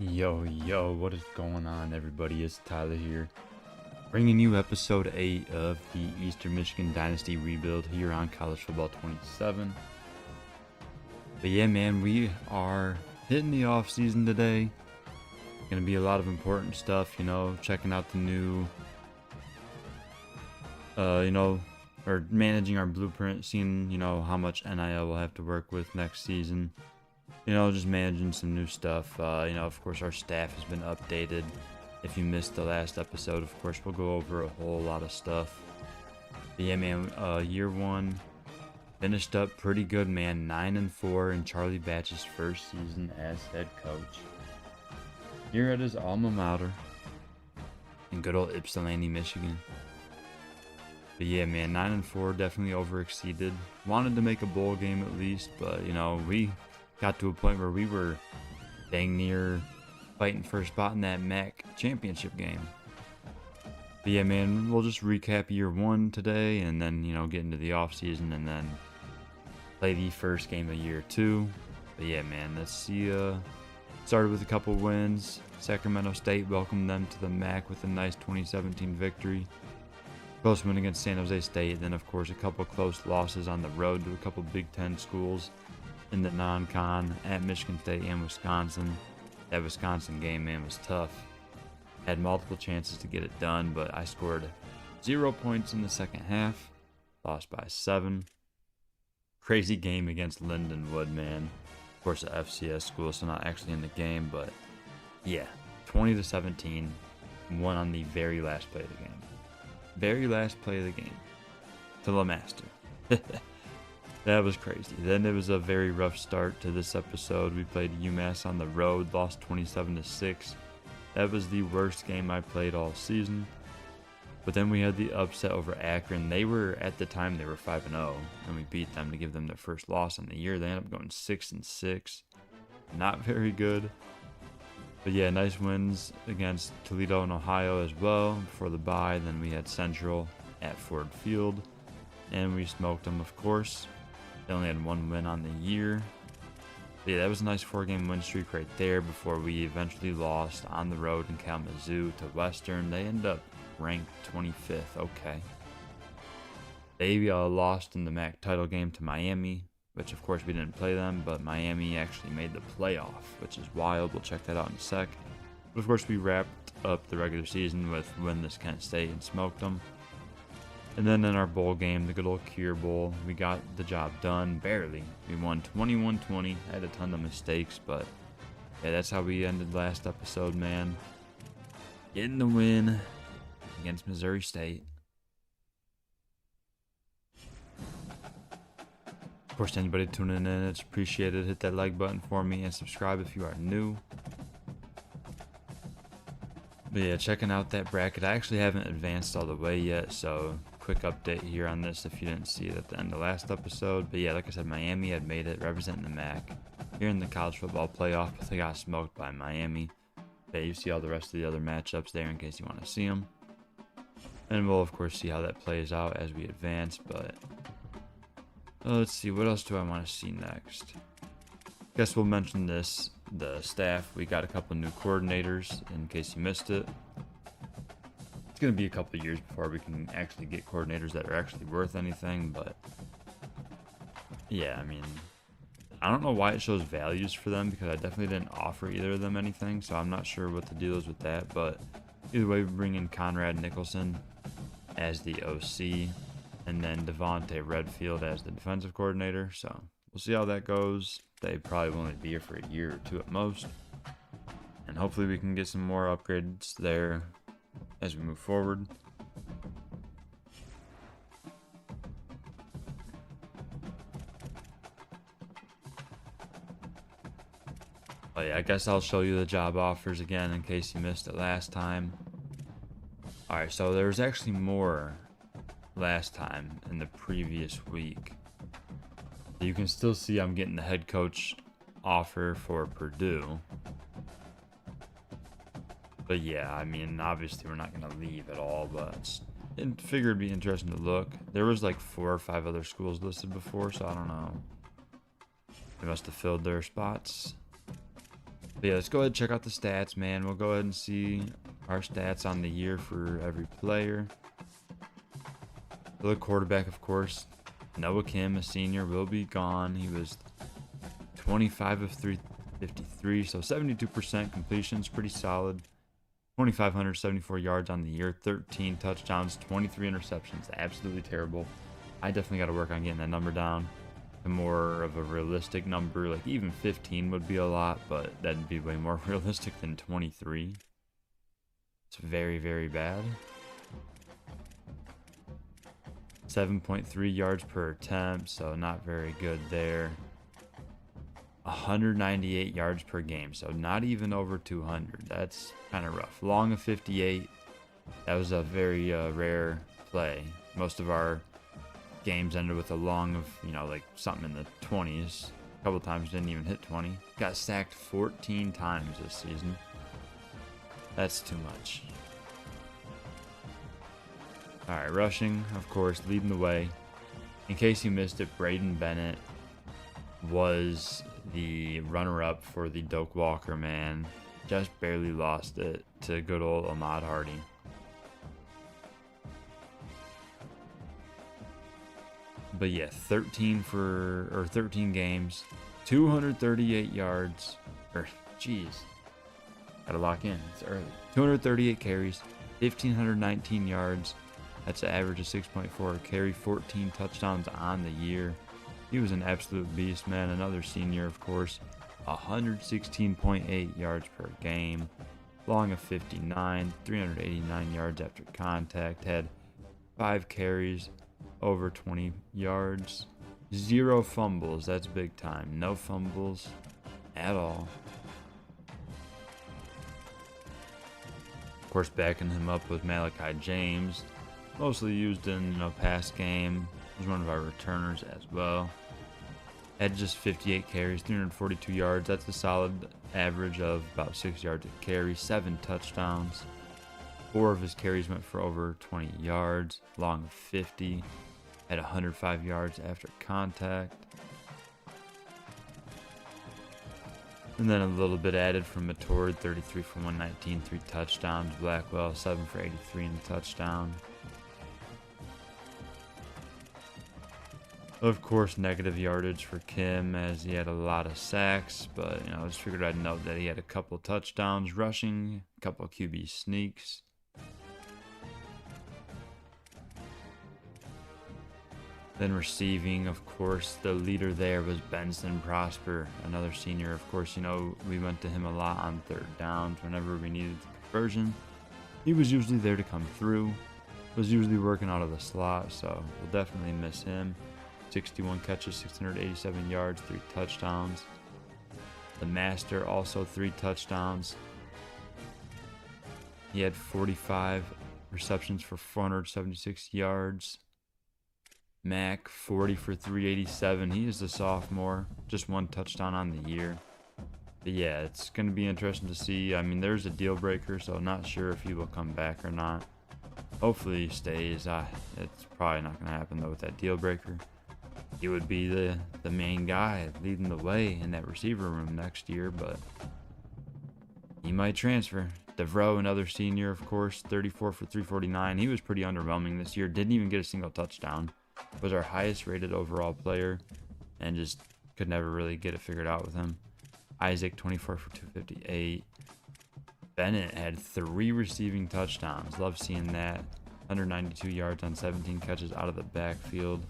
Yo, what is going on, everybody? It's Tyler here, bringing you episode 8 of the Eastern Michigan Dynasty rebuild here on College Football 27. But yeah, man, we are hitting the off season today. Gonna be a lot of important stuff, checking out the new, or managing our blueprint, seeing, how much NIL we'll have to work with next season. Just managing some new stuff. Of course, our staff has been updated. If you missed the last episode, of course, we'll go over a whole lot of stuff. But yeah, man, year one finished up pretty good, man. 9-4 in Charlie Batch's first season as head coach. Here at his alma mater in good old Ypsilanti, Michigan. But yeah, man, 9-4 definitely overexceeded. Wanted to make a bowl game at least, but we got to a point where we were dang near fighting for a spot in that MAC championship game. But yeah, man, we'll just recap year one today and then, get into the off season and then play the first game of year two. But yeah, man, let's see. Started with a couple wins. Sacramento State welcomed them to the MAC with a nice 2017 victory. Close win against San Jose State. Then, of course, a couple close losses on the road to a couple Big Ten schools in the non-con at Michigan State and Wisconsin. That Wisconsin game, man, was tough. Had multiple chances to get it done, but I scored 0 points in the second half. Lost by 7. Crazy game against Lindenwood, man. Of course, a FCS school, so not actually in the game, but yeah, 20-17. Won on the very last play of the game. Very last play of the game. To LeMaster. That was crazy. Then it was a very rough start to this episode. We played UMass on the road, lost 27-6. That was the worst game I played all season. But then we had the upset over Akron. At the time, they were 5-0, and we beat them to give them their first loss on the year. They ended up going 6-6. Not very good. But yeah, nice wins against Toledo and Ohio as well before the bye. Then we had Central at Ford Field, and we smoked them, of course. They only had one win on the year. But yeah, that was a nice 4-game win streak right there before we eventually lost on the road in Kalamazoo to Western. They ended up ranked 25th. Okay. They lost in the MAC title game to Miami, which of course we didn't play them, but Miami actually made the playoff, which is wild. We'll check that out in a sec. But of course we wrapped up the regular season with winless Kent State and smoked them. And then in our bowl game, the good old Cure Bowl, we got the job done, barely. We won 21-20, had a ton of mistakes, but yeah, that's how we ended last episode, man. Getting the win against Missouri State. Of course, anybody tuning in, it's appreciated. Hit that like button for me and subscribe if you are new. But yeah, checking out that bracket. I actually haven't advanced all the way yet, so quick update here on this if you didn't see it at the end of last episode. But yeah, like I said, Miami had made it, representing the MAC. Here in the college football playoff, but they got smoked by Miami. But you see all the rest of the other matchups there in case you want to see them. And we'll, of course, see how that plays out as we advance. But let's see, what else do I want to see next? Guess we'll mention this. The staff, we got a couple new coordinators in case you missed it. It's going to be a couple years before we can actually get coordinators that are actually worth anything, but yeah, I mean, I don't know why it shows values for them because I definitely didn't offer either of them anything, so I'm not sure what the deal is with that, but either way, we bring in Conrad Nicholson as the OC and then Devontae Redfield as the defensive coordinator, so we'll see how that goes. They probably will only be here for a year or two at most, and hopefully we can get some more upgrades there as we move forward. Oh yeah, I guess I'll show you the job offers again in case you missed it last time. Alright, so there was actually more last time in the previous week. You can still see I'm getting the head coach offer for Purdue. But yeah, I mean, obviously we're not going to leave at all, but I figured it'd be interesting to look. There was like 4 or 5 other schools listed before, so I don't know. They must have filled their spots. But yeah, let's go ahead and check out the stats, man. We'll go ahead and see our stats on the year for every player. The quarterback, of course, Noah Kim, a senior, will be gone. He was 25 of 353, so 72% completions, pretty solid. 2,574 yards on the year, 13 touchdowns, 23 interceptions. Absolutely terrible. I definitely got to work on getting that number down to more of a realistic number. Like even 15 would be a lot, but that'd be way more realistic than 23. It's very, very bad. 7.3 yards per attempt, so not very good there. 198 yards per game, so not even over 200. That's kind of rough. Long of 58. That was a very rare play. Most of our games ended with a long of, you know, like something in the 20s. A couple times didn't even hit 20. Got sacked 14 times this season. That's too much. Alright, rushing, of course, leading the way. In case you missed it, Braden Bennett was the runner-up for the Doak Walker, man. Just barely lost it to good old Ahmad Hardy. But yeah, 13 games, 238 yards, or jeez, gotta lock in, it's early. 238 carries, 1,519 yards. That's an average of 6.4 carry, 14 touchdowns on the year. He was an absolute beast, man. Another senior, of course. 116.8 yards per game. Long of 59, 389 yards after contact. Had 5 carries, over 20 yards. 0 fumbles, that's big time. No fumbles at all. Of course, backing him up with Malachi James. Mostly used in, you know, pass game. Was one of our returners as well. Had just 58 carries, 342 yards. That's a solid average of about 6 yards a carry. 7 touchdowns. 4 of his carries went for over 20 yards. Long of 50. Had 105 yards after contact. And then a little bit added from Matord, 33 for 119, 3 touchdowns. Blackwell, 7 for 83 and a touchdown. Of course, negative yardage for Kim as he had a lot of sacks, but you know, I just figured I'd note that he had a couple touchdowns rushing, a couple QB sneaks. Then receiving, of course, the leader there was Benson Prosper, another senior. Of course, you know, we went to him a lot on third downs whenever we needed the conversion. He was usually there to come through, was usually working out of the slot, so we'll definitely miss him. 61 catches, 687 yards, 3 touchdowns. The Master, also 3 touchdowns. He had 45 receptions for 476 yards. Mac, 40 for 387. He is a sophomore, just 1 touchdown on the year. But yeah, it's going to be interesting to see. I mean, there's a deal breaker, so I'm not sure if he will come back or not. Hopefully he stays. It's probably not going to happen, though, with that deal breaker. He would be the main guy leading the way in that receiver room next year, but he might transfer. DeVreaux, another senior, of course, 34 for 349. He was pretty underwhelming this year. Didn't even get a single touchdown. Was our highest rated overall player and just could never really get it figured out with him. Isaac, 24 for 258. Bennett had 3 receiving touchdowns. Love seeing that. 192 yards on 17 catches out of the backfield.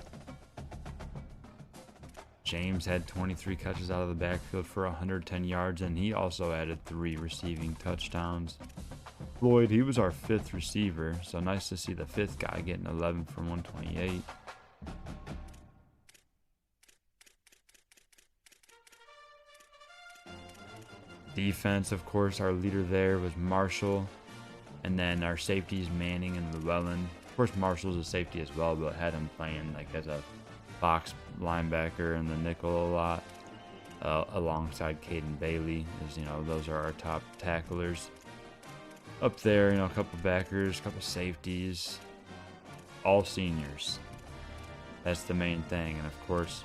James had 23 catches out of the backfield for 110 yards, and he also added 3 receiving touchdowns. Floyd, he was our 5th receiver, so nice to see the 5th guy getting 11 for 128. Defense, of course, our leader there was Marshall, and then our safeties Manning and Llewellyn. Of course, Marshall's a safety as well, but had him playing like as a box linebacker and the nickel a lot, alongside Caden Bailey. As you know, those are our top tacklers. Up there, you know, a couple backers, a couple safeties, all seniors. That's the main thing. And of course,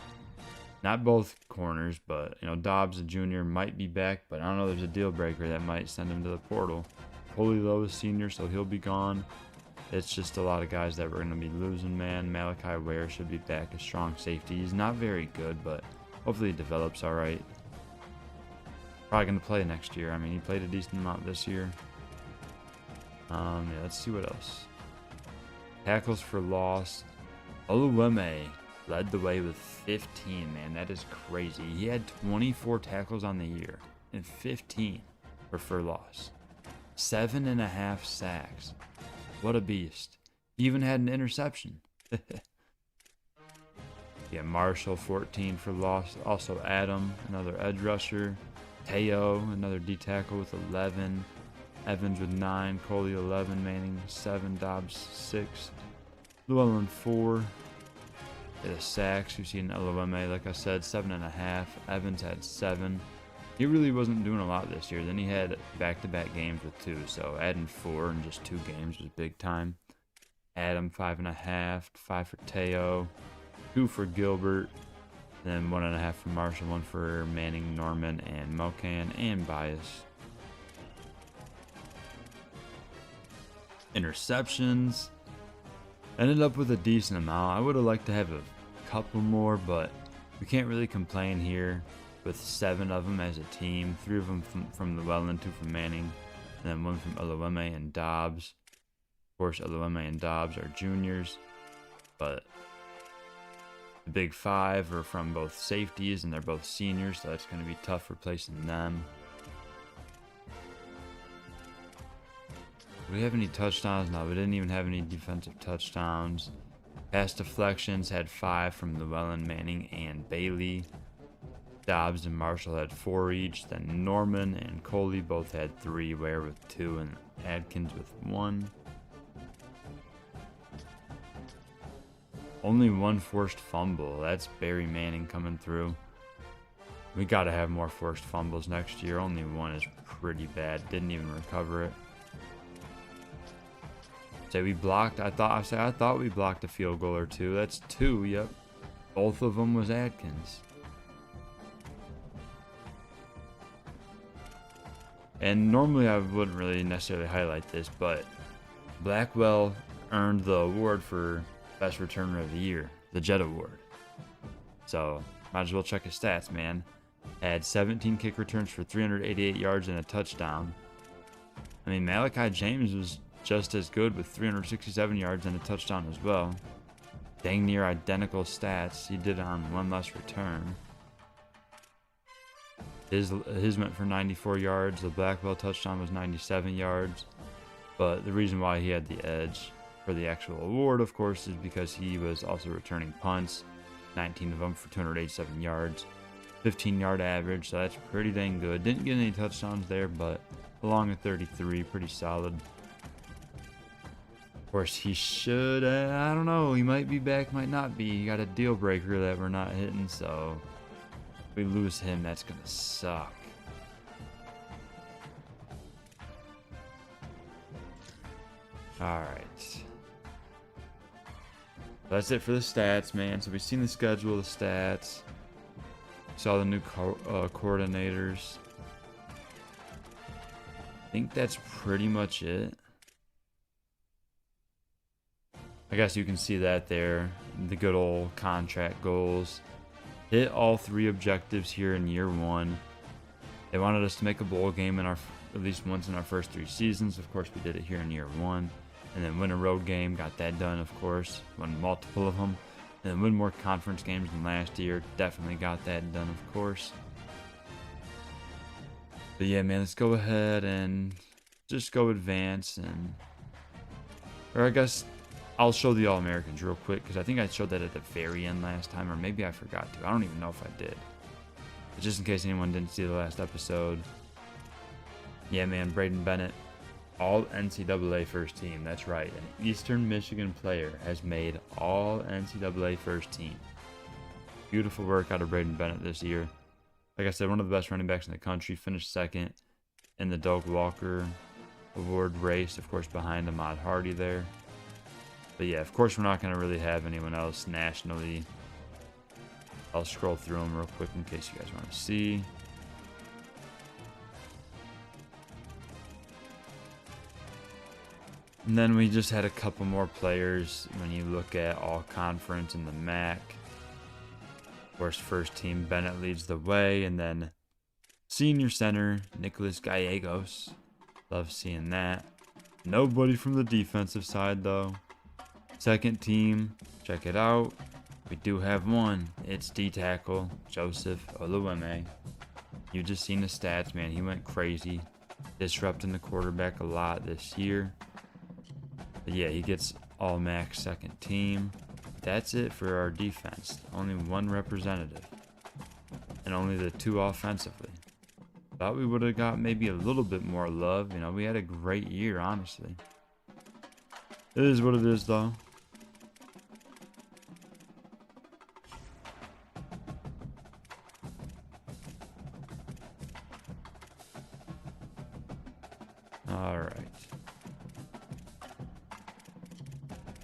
Not both corners, but, you know, Dobbs, the junior, might be back, but I don't know. There's a deal breaker that might send him to the portal. Coley Lowe is senior, so he'll be gone. It's just a lot of guys that we're going to be losing, man. Malachi Ware should be back, a strong safety. He's not very good, but hopefully he develops all right. Probably going to play next year. I mean, he played a decent amount this year. Yeah, let's see what else. Tackles for loss. Oluweme led the way with 15, man. That is crazy. He had 24 tackles on the year, and 15 were for loss. 7.5 sacks. What a beast. He even had an interception. Yeah, Marshall, 14 for loss. Also Adam, another edge rusher. Teo, another D tackle with 11. Evans with 9. Coley, 11. Manning, 7. Dobbs, 6. Llewellyn, 4. The sacks, you see an Oluweme, like I said, 7.5. Evans had 7. He really wasn't doing a lot this year. Then he had back-to-back games with 2, so adding 4 in just 2 games was big time. Adam, 5.5. 5 for Teo. 2 for Gilbert. Then 1.5 for Marshall. 1 for Manning, Norman, and Mocan, and Bias. Interceptions. Ended up with a decent amount. I would have liked to have a couple more, but we can't really complain here with 7 of them as a team. 3 of them from Llewellyn, 2 from Manning, and then 1 from Oluweme and Dobbs. Of course, Oluweme and Dobbs are juniors, but the big 5 are from both safeties, and they're both seniors, so that's going to be tough replacing them. Do we have any touchdowns? No, we didn't even have any defensive touchdowns. Pass deflections had 5 from Llewellyn, Manning, and Bailey. Dobbs and Marshall had 4 each. Then Norman and Coley both had 3, Ware with 2, and Adkins with 1. Only 1 forced fumble. That's Barry Manning coming through. We got to have more forced fumbles next year. Only 1 is pretty bad. Didn't even recover it. Say we blocked. I thought we blocked a field goal or 2. That's 2. Yep. Both of them was Adkins. And normally I wouldn't really necessarily highlight this, but Blackwell earned the award for best returner of the year, the Jet Award. So might as well check his stats, man. Had 17 kick returns for 388 yards and a touchdown. I mean, Malachi James was just as good with 367 yards and a touchdown as well. Dang near identical stats. He did on 1 less return. His went for 94 yards. The Blackwell touchdown was 97 yards. But the reason why he had the edge for the actual award, of course, is because he was also returning punts. 19 of them for 287 yards. 15-yard average, so that's pretty dang good. Didn't get any touchdowns there, but along at 33, pretty solid. Of course, he should, I don't know, he might be back, might not be. He got a deal breaker that we're not hitting, so if we lose him, that's going to suck. Alright. That's it for the stats, man. So we've seen the schedule, the stats. Saw the new coordinators. I think that's pretty much it. I guess you can see that there. The good old contract goals. Hit all 3 objectives here in year 1. They wanted us to make a bowl game in at least once in our first 3 seasons. Of course, we did it here in year 1. And then win a road game. Got that done, of course. Won multiple of them. And then win more conference games than last year. Definitely got that done, of course. But yeah, man, let's go ahead and just go advance. Or I guess I'll show the All-Americans real quick, because I think I showed that at the very end last time, or maybe I forgot to. I don't even know if I did. But just in case anyone didn't see the last episode. Yeah, man, Braden Bennett, all NCAA first team. That's right. An Eastern Michigan player has made all NCAA first team. Beautiful work out of Braden Bennett this year. Like I said, one of the best running backs in the country. Finished second in the Doak Walker Award race, of course, behind Ahmad Hardy there. But yeah, of course, we're not going to really have anyone else nationally I'll scroll through them real quick in case you guys want to see. And then we just had a couple more players when you look at all conference in the MAC. Of course, first team Bennett leads the way, and then senior center Nicholas Gallegos. Love seeing that. Nobody from the defensive side though. Second team, check it out. We do have one. It's D tackle Joseph Oluweme. You just seen the stats, man. He went crazy, disrupting the quarterback a lot this year. But yeah, he gets all MAC second team. That's it for our defense. Only one representative. And only the two offensively. Thought we would have got maybe a little bit more love. You know, we had a great year, honestly. It is what it is, though. Alright.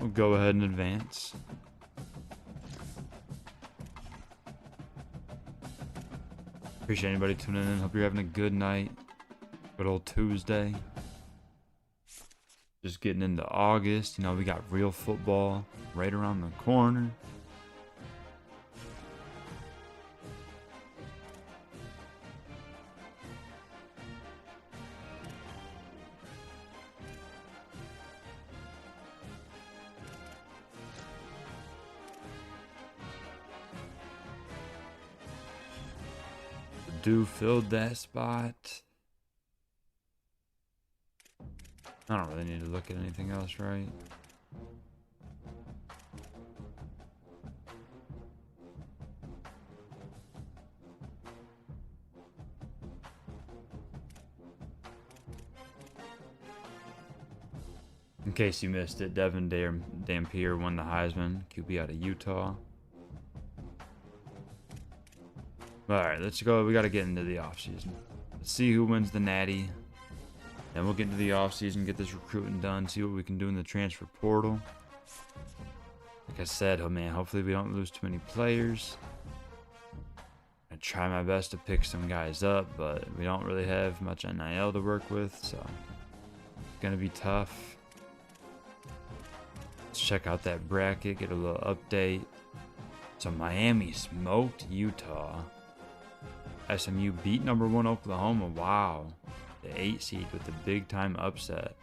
We'll go ahead and advance. Appreciate anybody tuning in. Hope you're having a good night. Good old Tuesday. Just getting into August. You know, we got real football right around the corner. Purdue filled that spot. I don't really need to look at anything else, right? In case you missed it, Devin Dampier won the Heisman, QB out of Utah. Alright, let's go. We got to get into the offseason. Let's see who wins the Natty. Then we'll get into the offseason, get this recruiting done, see what we can do in the transfer portal. Like I said, oh man, hopefully we don't lose too many players. I try my best to pick some guys up, but we don't really have much NIL to work with, so it's going to be tough. Let's check out that bracket, get a little update. So Miami smoked Utah. SMU beat number 1 Oklahoma. Wow. The 8 seed with the big time upset.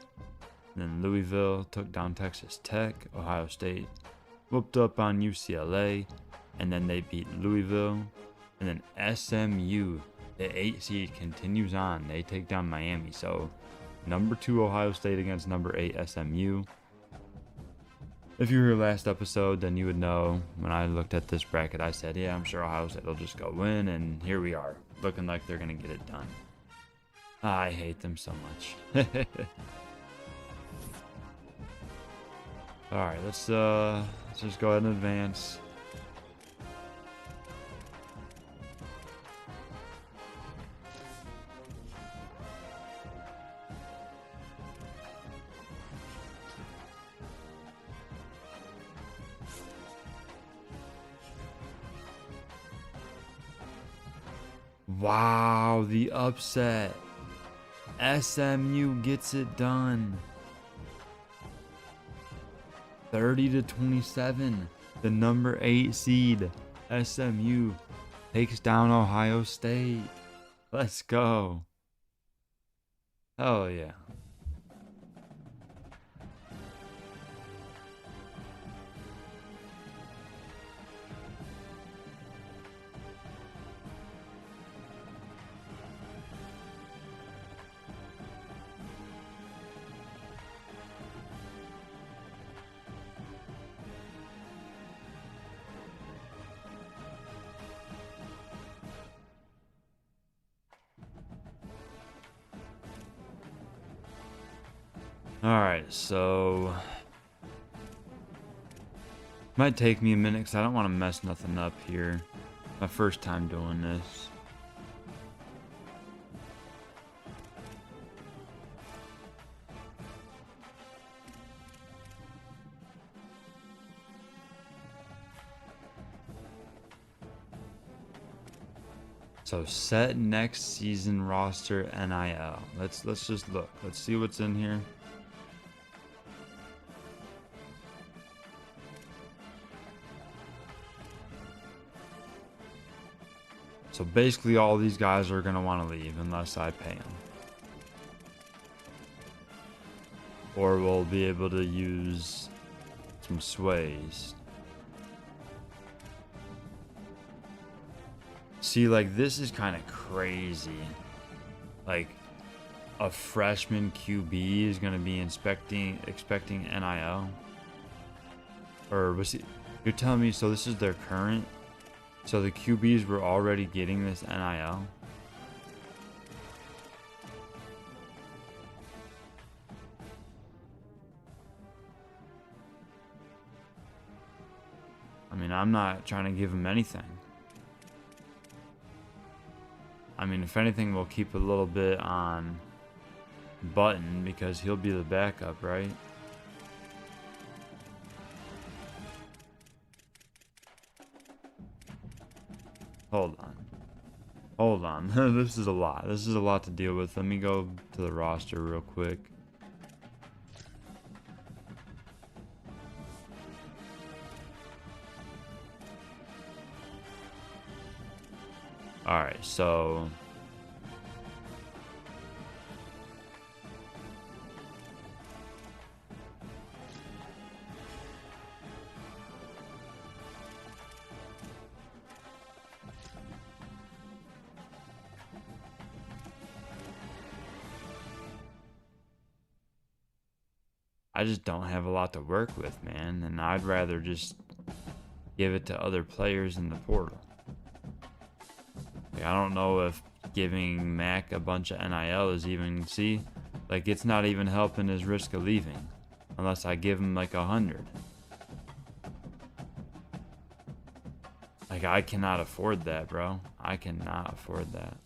And then Louisville took down Texas Tech. Ohio State whooped up on UCLA. And then they beat Louisville. And then SMU, the 8 seed, continues on. They take down Miami. So number 2 Ohio State against number 8 SMU. If you were here last episode, then you would know when I looked at this bracket, I said, yeah, I'm sure Ohio State will just go win, and here we are, looking like they're going to get it done. I hate them so much. Alright, let's just go ahead and advance. Wow, the upset. SMU gets it done. 30-27. The number 8 seed, SMU, takes down Ohio State. Let's go. Oh yeah. Alright, so might take me a minute because I don't want to mess nothing up here. My first time doing this. So set next season roster NIL. Let's just look. Let's see what's in here. So basically all these guys are going to want to leave unless I pay them. Or we'll be able to use some sways. See, like, this is kind of crazy. Like, a freshman QB is going to be expecting NIL? Or was he... You're telling me, so this is their current? So the QBs were already getting this NIL? I mean, I'm not trying to give him anything. I mean, if anything, we'll keep a little bit on Button because he'll be the backup, right? Hold on. Hold on. This is a lot. This is a lot to deal with. Let me go to the roster real quick. Alright, so... I just don't have a lot to work with, man, and I'd rather just give it to other players in the portal. Like, I don't know if giving Mac a bunch of NIL is even, see, like, it's not even helping his risk of leaving unless I give him like 100. Like, I cannot afford that, bro. I cannot afford that.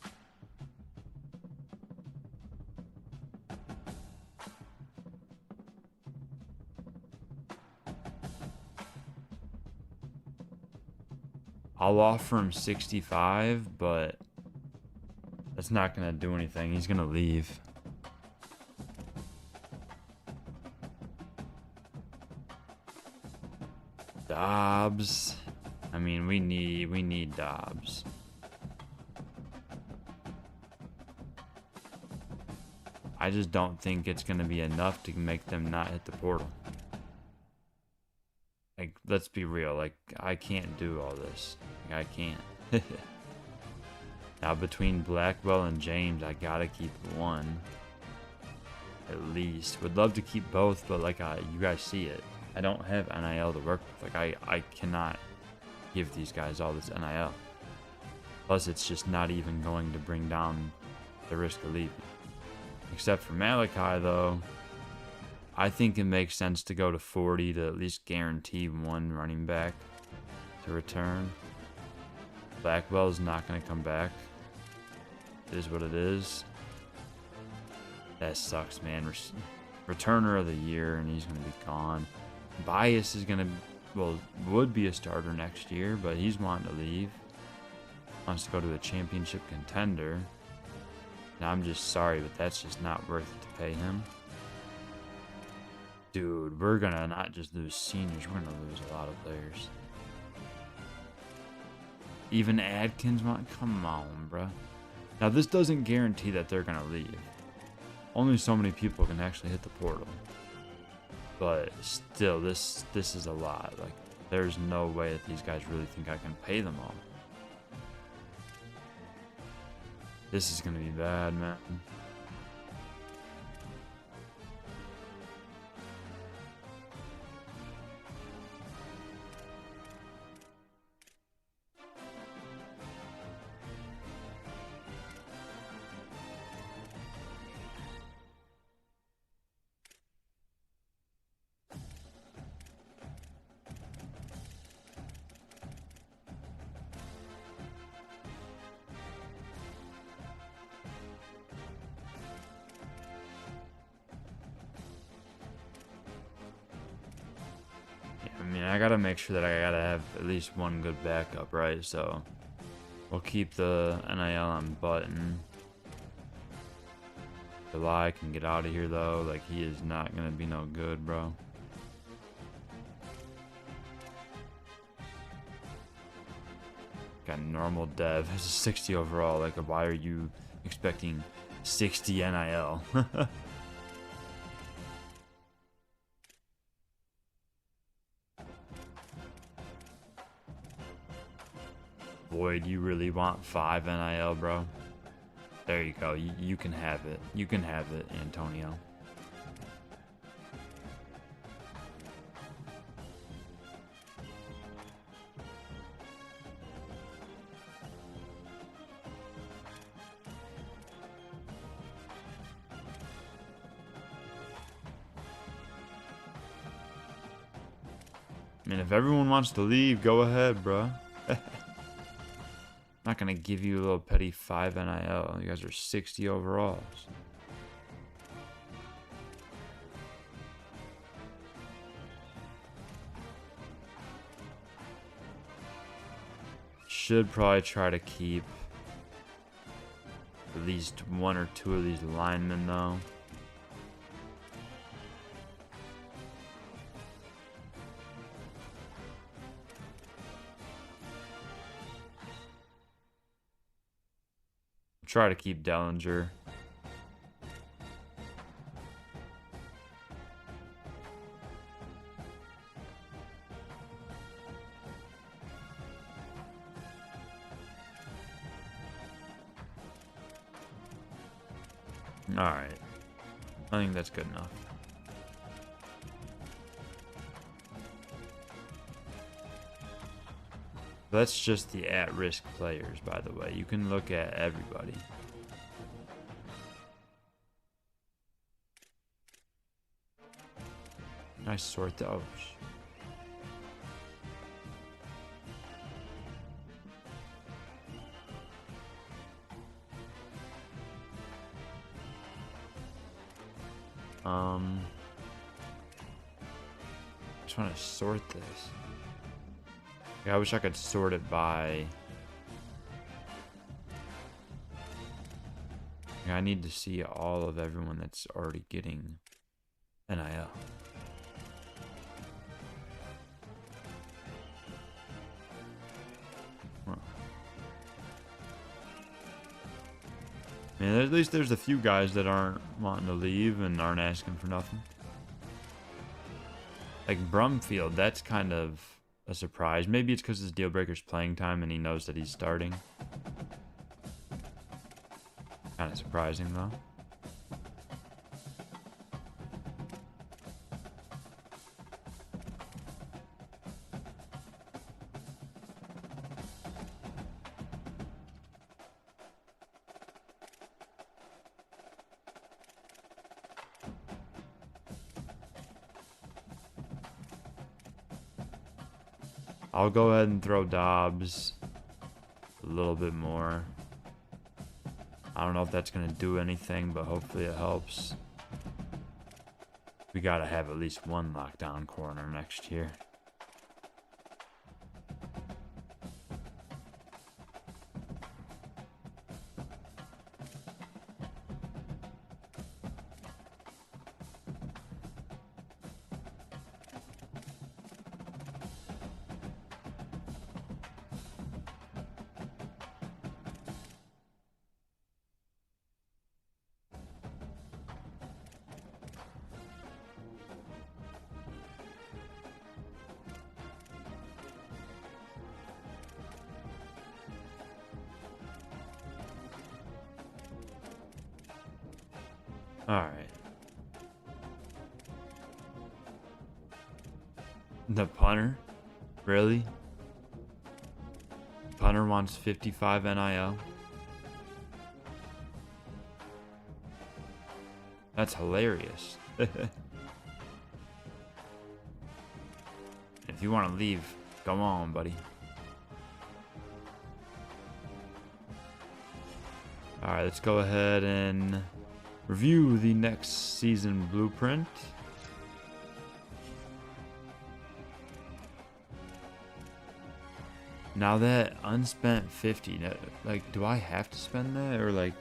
I'll offer him 65, but that's not going to do anything. He's going to leave. Dobbs. I mean, we need Dobbs. I just don't think it's going to be enough to make them not hit the portal. Like, let's be real. Like, I can't do all this. Like, I can't. Now, between Blackwell and James, I gotta keep one. At least. Would love to keep both, but like, you guys see it. I don't have NIL to work with. Like, I cannot give these guys all this NIL. Plus, it's just not even going to bring down the risk of leaving. Except for Malachi, though. I think it makes sense to go to 40 to at least guarantee one running back to return. Blackwell's not going to come back. It is what it is. That sucks, man. Returner of the year, and he's going to be gone. Bias is going to, well, would be a starter next year, but he's wanting to leave. Wants to go to a championship contender. Now, I'm just sorry, but that's just not worth it to pay him. Dude, we're gonna not just lose seniors, we're gonna lose a lot of players. Even Adkins, come on, bruh. Now, this doesn't guarantee that they're gonna leave. Only so many people can actually hit the portal. But still, this is a lot. Like, there's no way that these guys really think I can pay them all. This is gonna be bad, man. I mean, I gotta make sure that I gotta have at least one good backup, right? So We'll keep the NIL on button. July can get out of here though. Like, he is not gonna be no good, bro. Got normal dev. Has a 60 overall. Like, why are you expecting 60 NIL? Boyd, you really want 5 NIL, bro? There you go. You can have it. You can have it, Antonio. I mean, if everyone wants to leave, go ahead, bro. Not gonna give you a little petty 5 NIL. You guys are 60 overalls. Should probably try to keep at least 1 or 2 of these linemen, though. Try to keep Dellinger. Alright. I think that's good enough. That's just the at-risk players, by the way. You can look at everybody. Nice sort those. Just want to sort this. Yeah, I wish I could sort it by... Yeah, I need to see all of everyone that's already getting NIL. Well, I mean, at least there's a few guys that aren't wanting to leave and aren't asking for nothing. Like Brumfield, that's kind of a surprise. Maybe it's because his deal breaker's playing time and he knows that he's starting. Kind of surprising though. I'll go ahead and throw Dobbs a little bit more. I don't know if that's going to do anything, but hopefully it helps. We got to have at least one lockdown corner next year. Alright. The punter? Really? Punter wants 55 NIL? That's hilarious. If you want to leave, go on, buddy. Alright, let's go ahead and review the next season blueprint. Now that unspent 50, like, do I have to spend that, or like,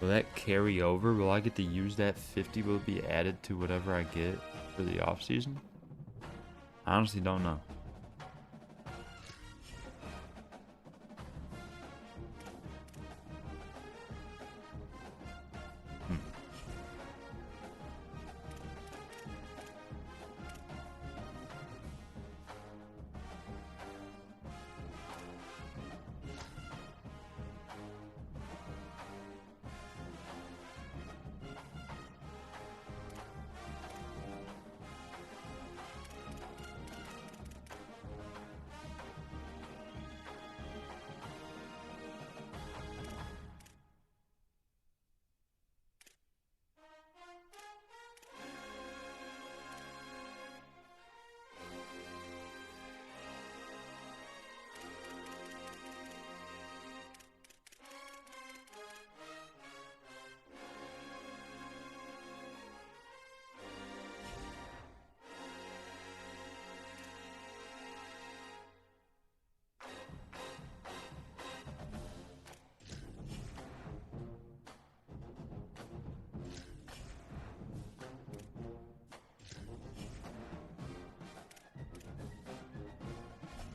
will that carry over? Will I get to use that 50? Will it be added to whatever I get for the off season? I honestly don't know.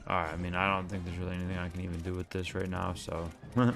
Alright, I mean, I don't think there's really anything I can even do with this right now, so. Alright.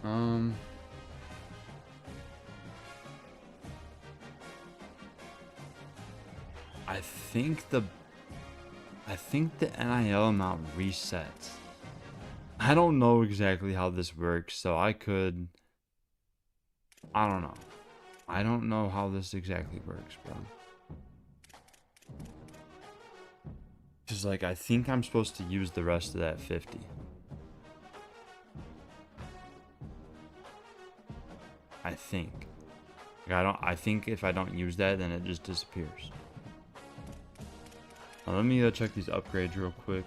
Um, I think the NIL amount resets. I don't know exactly how this works, so I don't know. I don't know how this exactly works, bro. Cause like I think I'm supposed to use the rest of that 50. I think. Like, I think if I don't use that, then it just disappears. Now, let me check these upgrades real quick.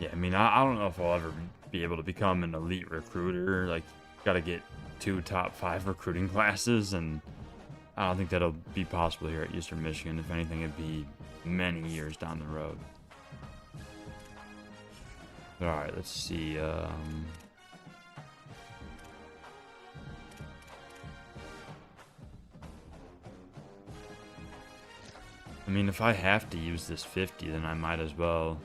Yeah, I mean, I don't know if I'll ever be able to become an elite recruiter. Like, gotta get 2 top 5 recruiting classes, and I don't think that'll be possible here at Eastern Michigan. If anything, it'd be many years down the road. All right, let's see. I mean, if I have to use this 50, then I might as well.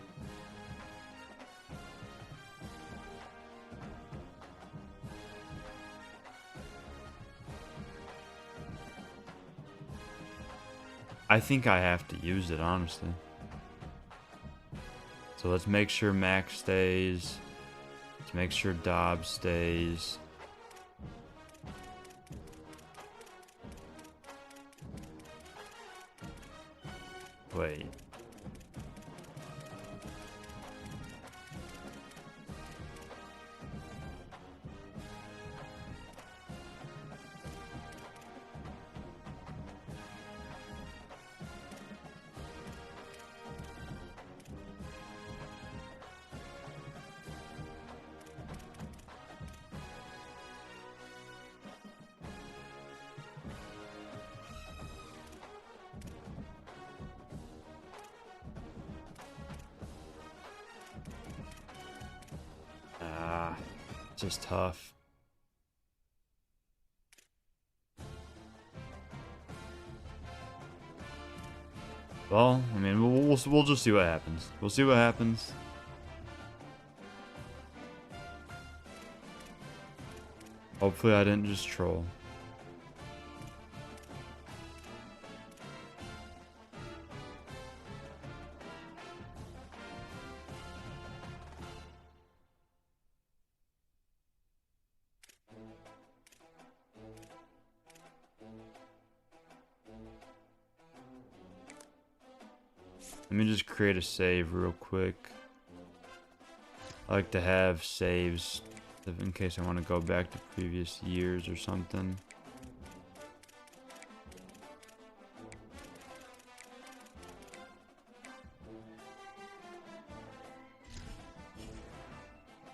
I think I have to use it, honestly. So let's make sure Max stays. Let's make sure Dobbs stays. Wait. Just tough. Well, I mean, we'll just see what happens. We'll see what happens. Hopefully, I didn't just troll. Let me just create a save real quick. I like to have saves in case I want to go back to previous years or something.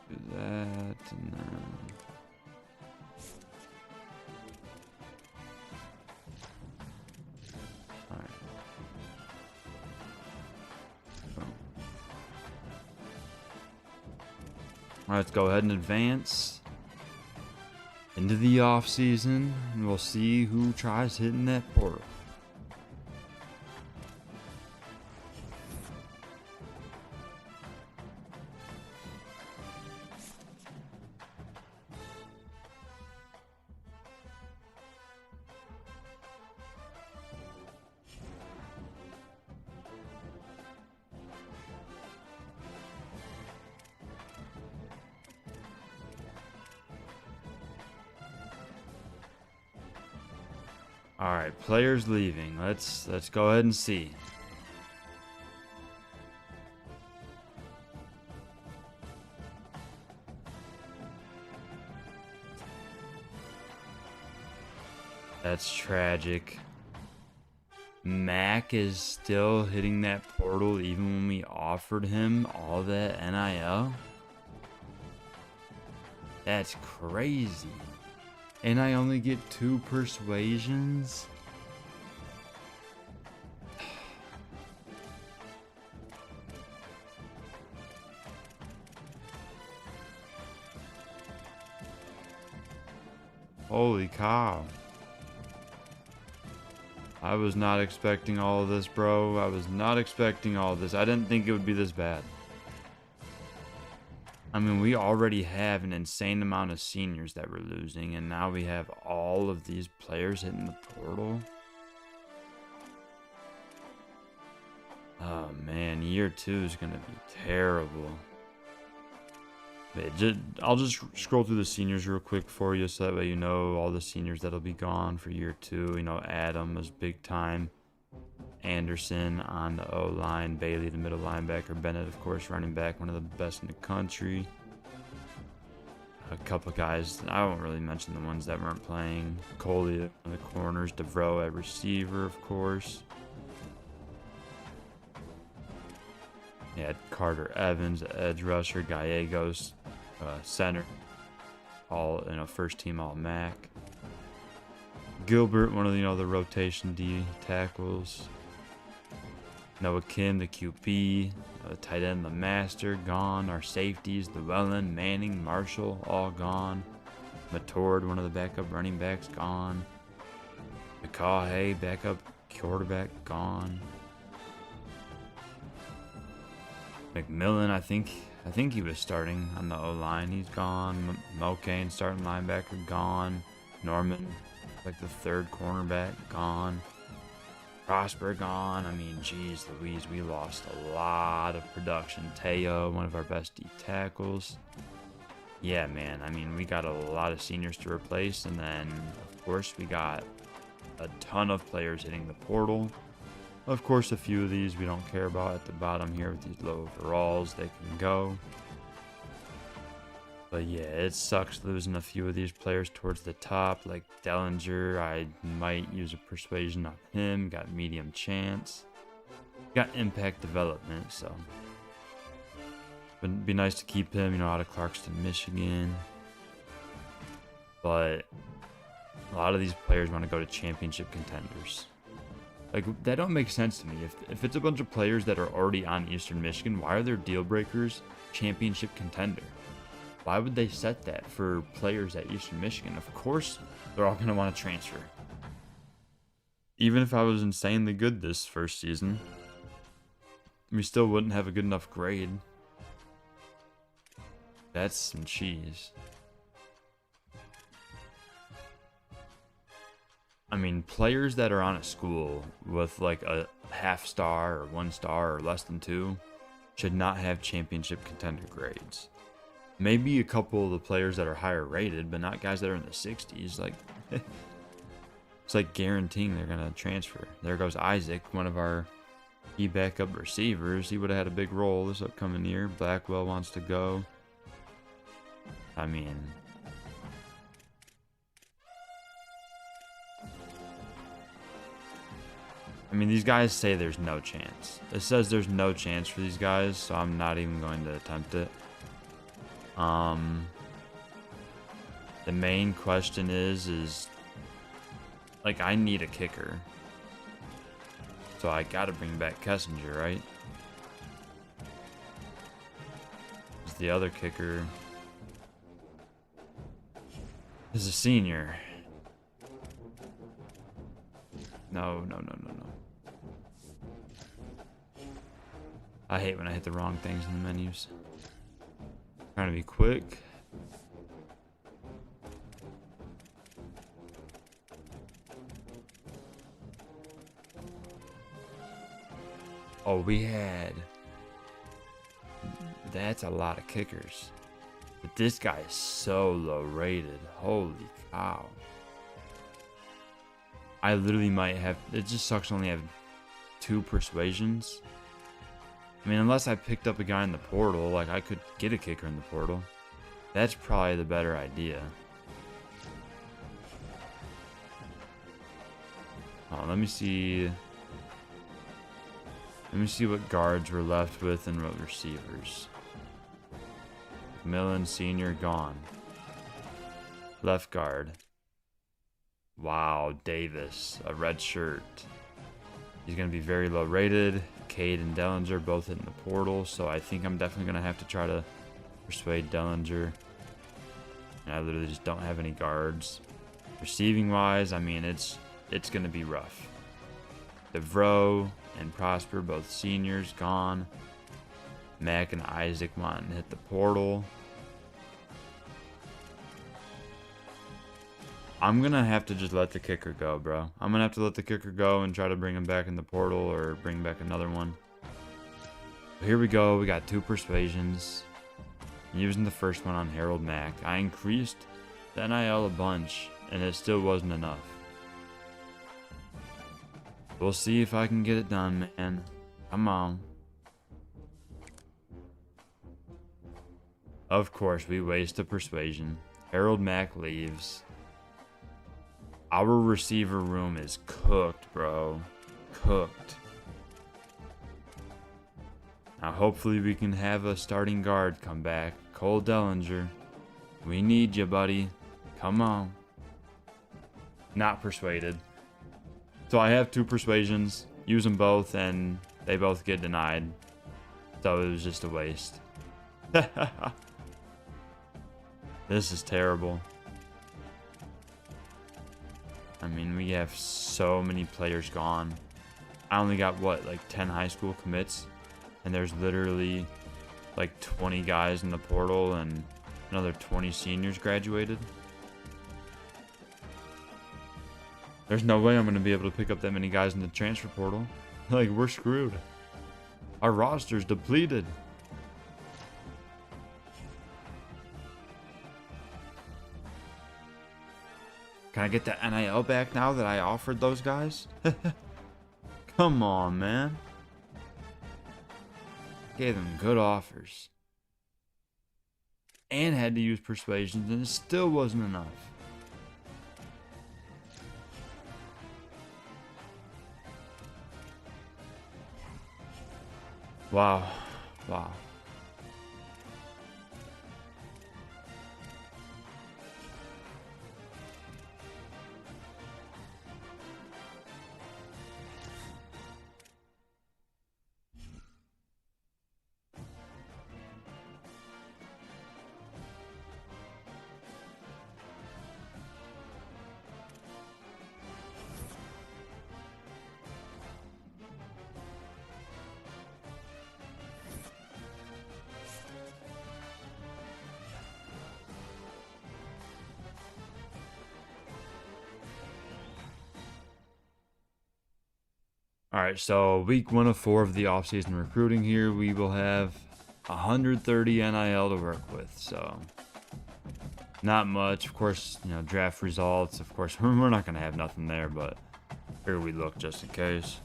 Do that and then... Let's go ahead and advance into the off season, and we'll see who tries hitting that portal. All right, players leaving. Let's go ahead and see. That's tragic. Mac is still hitting that portal even when we offered him all that NIL. That's crazy. And I only get 2 persuasions? Holy cow. I was not expecting all of this, bro. I was not expecting all of this. I didn't think it would be this bad. I mean, we already have an insane amount of seniors that we're losing, and now we have all of these players hitting the portal. Oh man, year 2 is gonna be terrible. I'll just scroll through the seniors real quick for you, so that way you know all the seniors that'll be gone for year 2. You know, Adam is big time. Anderson on the O-line, Bailey the middle linebacker, Bennett of course running back, one of the best in the country. A couple guys, I won't really mention the ones that weren't playing. Coley on the corners, DeVroe at receiver of course. Yeah, Carter Evans, edge rusher, Gallegos, center. all, first team all MAC. Gilbert, one of the, the rotation D tackles. Noah Kim, the QB, the tight end, the master, gone. Our safeties, Llewellyn, Manning, Marshall, all gone. Matord, one of the backup running backs, gone. McCaughey, backup quarterback, gone. McMillan, I think he was starting on the O-line. He's gone. Mulcaine, starting linebacker, gone. Norman, like the third cornerback, gone. Prosper, gone. I mean, geez Louise, we lost a lot of production. Teo, one of our best D tackles. Yeah, man, I mean, we got a lot of seniors to replace, and then, of course, we got a ton of players hitting the portal. Of course, a few of these we don't care about at the bottom here with these low overalls. They can go. But yeah, it sucks losing a few of these players towards the top. Like Dellinger, I might use a persuasion on him. Got medium chance. Got impact development, so. But it'd be nice to keep him, out of Clarkston, Michigan. But a lot of these players want to go to championship contenders. Like, that don't make sense to me. If it's a bunch of players that are already on Eastern Michigan, why are their deal breakers championship contender? Why would they set that for players at Eastern Michigan? Of course, they're all going to want to transfer. Even if I was insanely good this first season, we still wouldn't have a good enough grade. That's some cheese. I mean, players that are on a school with like a half star or 1 star or less than 2 should not have championship contender grades. Maybe a couple of the players that are higher rated, but not guys that are in the 60s. Like, it's like guaranteeing they're going to transfer. There goes Isaac, one of our key backup receivers. He would have had a big role this upcoming year. Blackwell wants to go. I mean, these guys say there's no chance. It says there's no chance for these guys, so I'm not even going to attempt it. The main question is like, I need a kicker. So I gotta bring back Kessinger, right? The other kicker is a senior. No. I hate when I hit the wrong things in the menus. Trying to be quick. Oh, we had... That's a lot of kickers. But this guy is so low rated. Holy cow. I literally might have... It just sucks to only have 2 persuasions. I mean, unless I picked up a guy in the portal, like I could get a kicker in the portal. That's probably the better idea. Oh, let me see. Let me see what guards we're left with and what receivers. Millen Sr. gone. Left guard. Wow, Davis, a red shirt. He's going to be very low rated. Cade and Dellinger both hitting the portal, so I think I'm definitely going to have to try to persuade Dellinger. And I literally just don't have any guards. Receiving wise, I mean, it's going to be rough. DeVroe and Prosper, both seniors, gone. Mac and Isaac wanting to hit the portal. I'm going to have to just let the kicker go, bro. I'm going to have to let the kicker go and try to bring him back in the portal or bring back another one. But here we go. We got 2 persuasions. I'm using the first one on Harold Mack. I increased the NIL a bunch, and it still wasn't enough. We'll see if I can get it done, man. Come on. Of course, we waste a persuasion. Harold Mack leaves. Our receiver room is cooked, bro. Cooked. Now, hopefully we can have a starting guard come back. Cole Dellinger. We need you, buddy. Come on. Not persuaded. So I have 2 persuasions. Use them both, and they both get denied. So it was just a waste. This is terrible. I mean, we have so many players gone. I only got, what, like 10 high school commits? And there's literally like 20 guys in the portal and another 20 seniors graduated. There's no way I'm going to be able to pick up that many guys in the transfer portal. Like, we're screwed. Our roster's depleted. Can I get that NIL back now that I offered those guys? Come on, man. Gave them good offers. And had to use persuasions, and it still wasn't enough. Wow. Wow. Alright, so week 1 of 4 of the offseason recruiting here, we will have 130 NIL to work with, so not much. Of course, you know, draft results, of course, we're not going to have nothing there, but here we look just in case.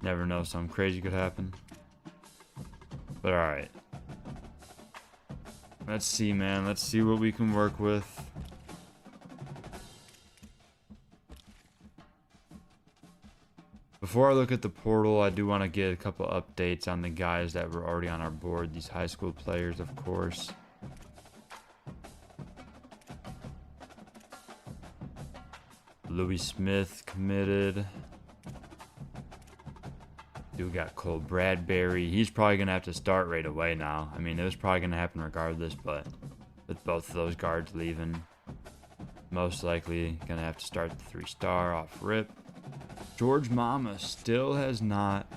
Never know, something crazy could happen. But alright. Let's see, man. Let's see what we can work with. Before I look at the portal, I do want to get a couple updates on the guys that were already on our board. These high school players, of course. Louis Smith committed. Dude got Cole Bradbury. He's probably going to have to start right away now. I mean, it was probably going to happen regardless, but with both of those guards leaving, most likely going to have to start the 3-star off rip. George Mama still has not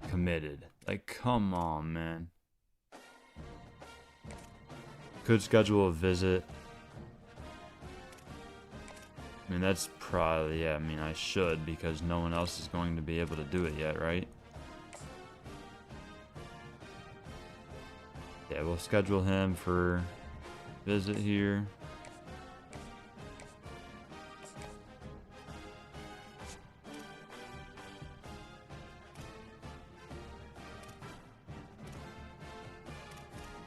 committed. Like, come on, man. Could schedule a visit. I mean, that's probably, yeah, I mean, I should because no one else is going to be able to do it yet, right? Yeah, we'll schedule him for visit here.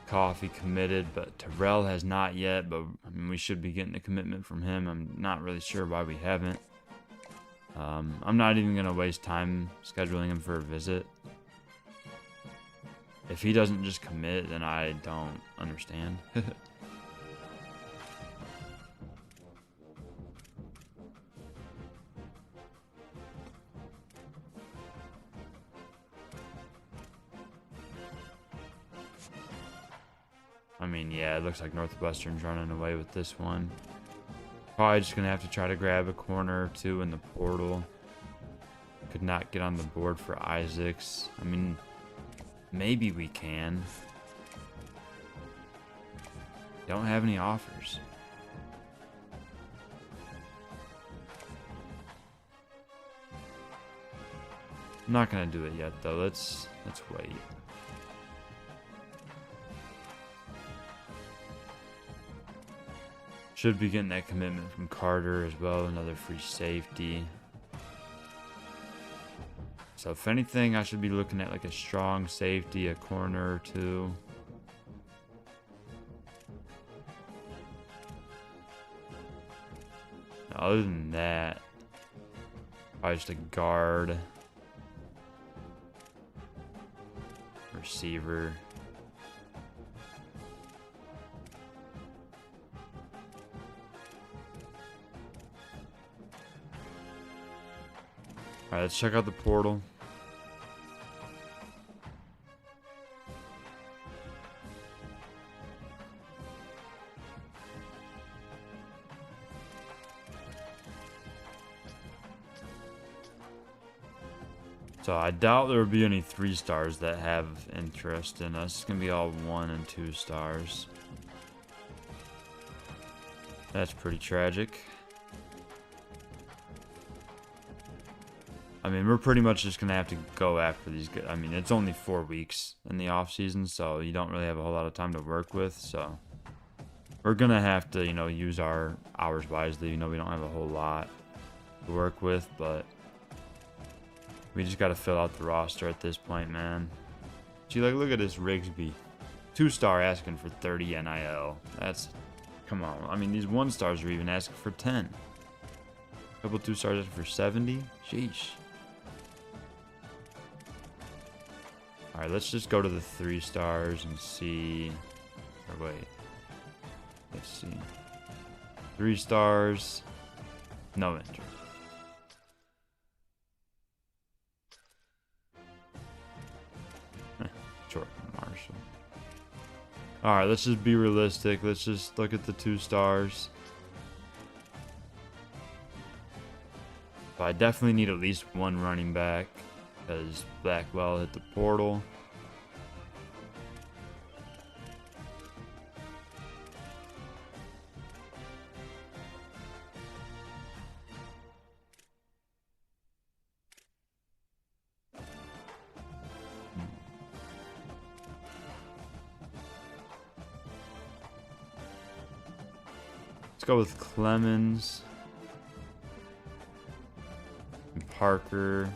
Coffee committed, but Terrell has not yet, but I mean, we should be getting a commitment from him. I'm not really sure why we haven't. I'm not even going to waste time scheduling him for a visit. If he doesn't just commit, then I don't understand. I mean, yeah, it looks like Northwestern's running away with this one. Probably just going to have to try to grab a corner or two in the portal. Could not get on the board for Isaacs. I mean, maybe we can. Don't have any offers. I'm not going to do it yet, though. Let's wait. Should be getting that commitment from Carter as well, another free safety. So if anything, I should be looking at like a strong safety, a corner or two. Other than that, probably just a guard, receiver. Alright, let's check out the portal. So I doubt there will be any 3 stars that have interest in us. It's gonna be all 1 and 2 stars. That's pretty tragic. I mean, we're pretty much just gonna have to go after these guys. I mean, it's only 4 weeks in the off season, so you don't really have a whole lot of time to work with. So we're gonna have to, you know, use our hours wisely. You know, we don't have a whole lot to work with, but we just got to fill out the roster at this point, man. See, like, look at this Rigsby. 2-star asking for 30 NIL. That's, come on. I mean, these 1-stars are even asking for 10. A couple 2-stars asking for 70. Sheesh. All right, let's just go to the 3 stars and see. Or wait. Let's see. 3 stars. No interest. Marshall. Alright, let's just be realistic. Let's just look at the 2 stars. So I definitely need at least 1 running back because Blackwell hit the portal. Let's go with Clemens and Parker.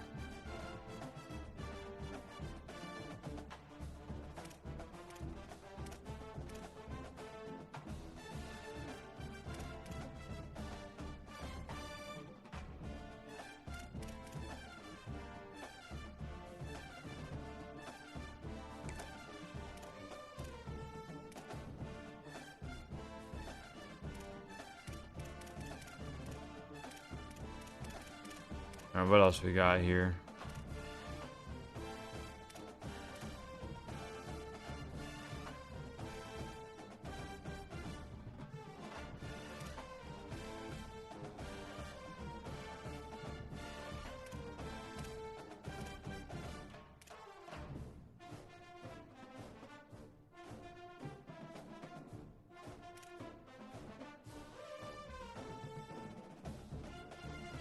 Alright, what else we got here?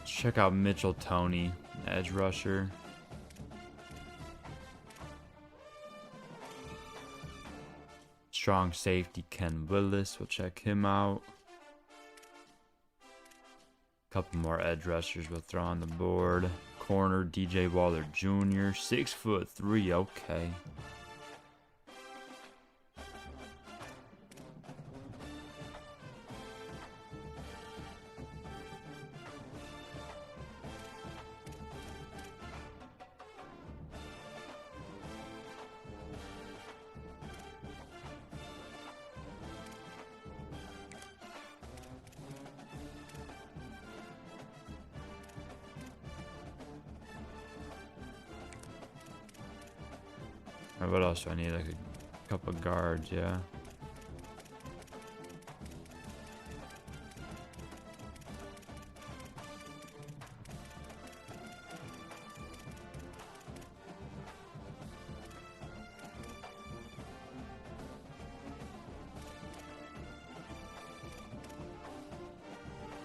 Check out Mitchell Toney, edge rusher. Strong safety Ken Willis, we'll check him out. Couple more edge rushers we'll throw on the board. Corner DJ Waller Jr., 6'3", okay. What else do I need? Like a couple guards, yeah.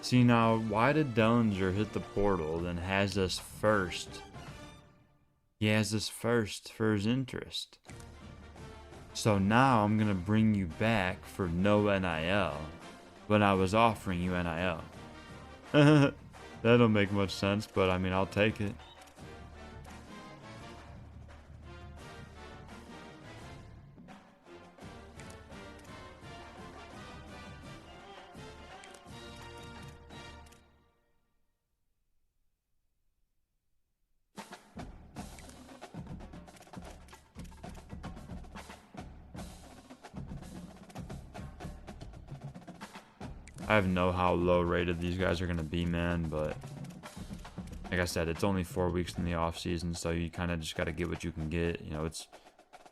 See now, why did Dellinger hit the portal then has us first? He has us first for his interest. So now I'm going to bring you back for no NIL when I was offering you NIL. That don't make much sense, but I mean, I'll take it. I have no how low rated these guys are going to be, man, but like I said, it's only 4 weeks in the off season, so you kind of just got to get what you can get. You know, it's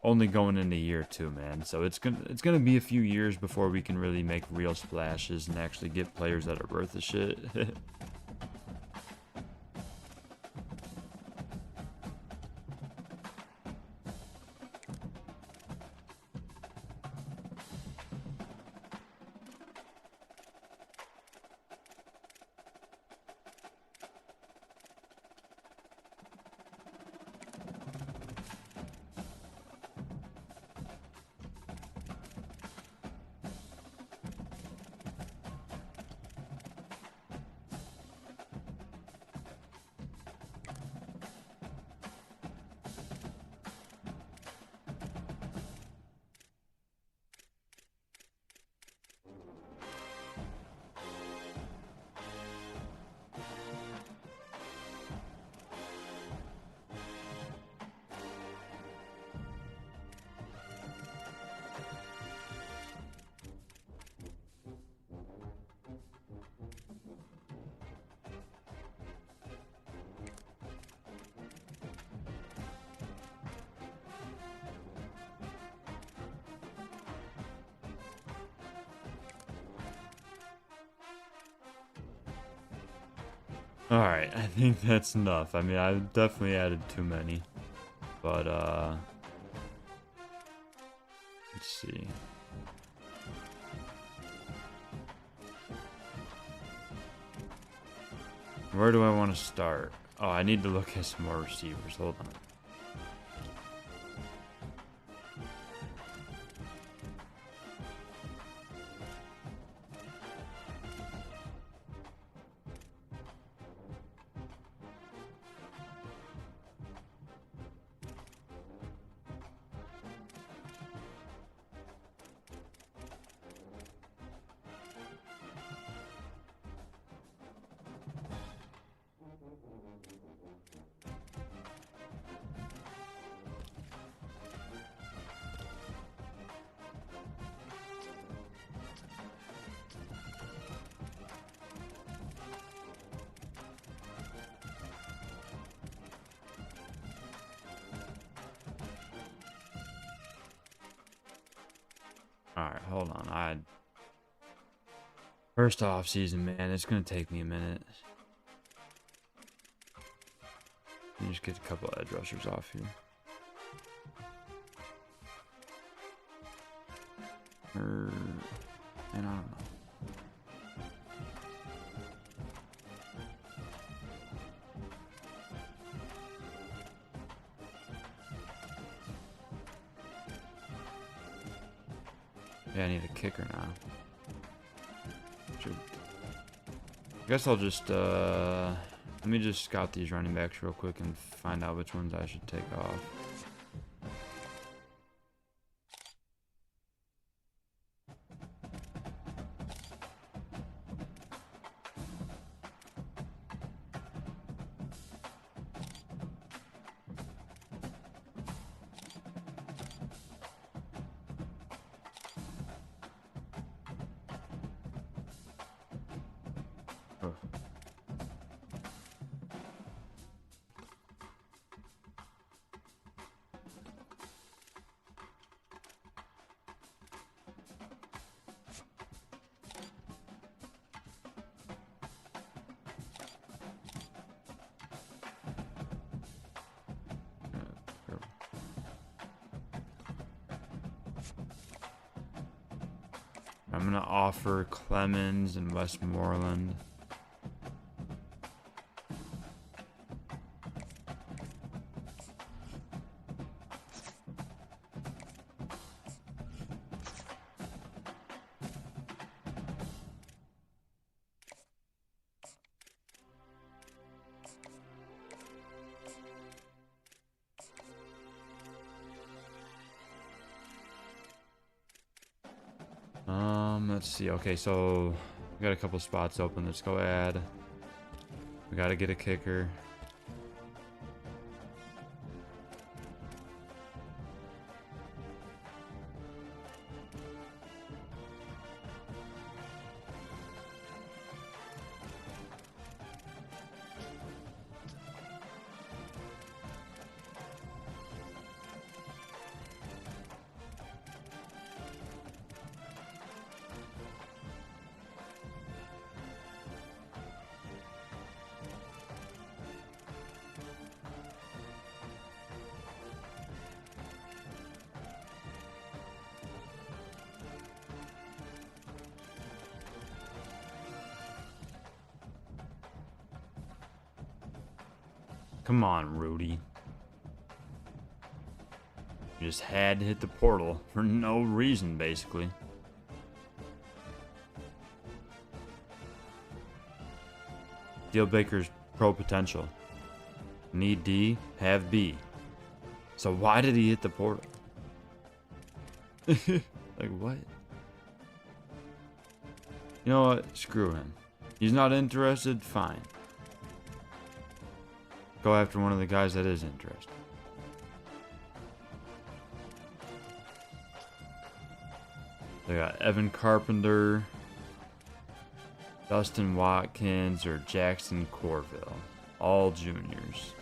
only going into year 2, man. So it's gonna be a few years before we can really make real splashes and actually get players that are worth the shit. Alright, I think that's enough. I mean, I definitely added too many. But, let's see. Where do I want to start? Oh, I need to look at some more receivers. Hold on. Alright, hold on. First off season, man, it's gonna take me a minute. Let me just get a couple edge rushers off here. And I don't know. Yeah, I need a kicker now. I guess I'll just, let me just scout these running backs real quick and find out which ones I should take off. I'm gonna offer Clemens and Westmoreland. Let's see. Okay, so we got a couple spots open. Let's go add. We gotta get a kicker. Come on, Rudy. You just had to hit the portal for no reason, basically. Deal Baker's pro potential. Need D, have B. So why did he hit the portal? Like, what? You know what? Screw him. He's not interested? Fine. Go after one of the guys that is interested. They got Evan Carpenter, Dustin Watkins, or Jackson Corville. All juniors.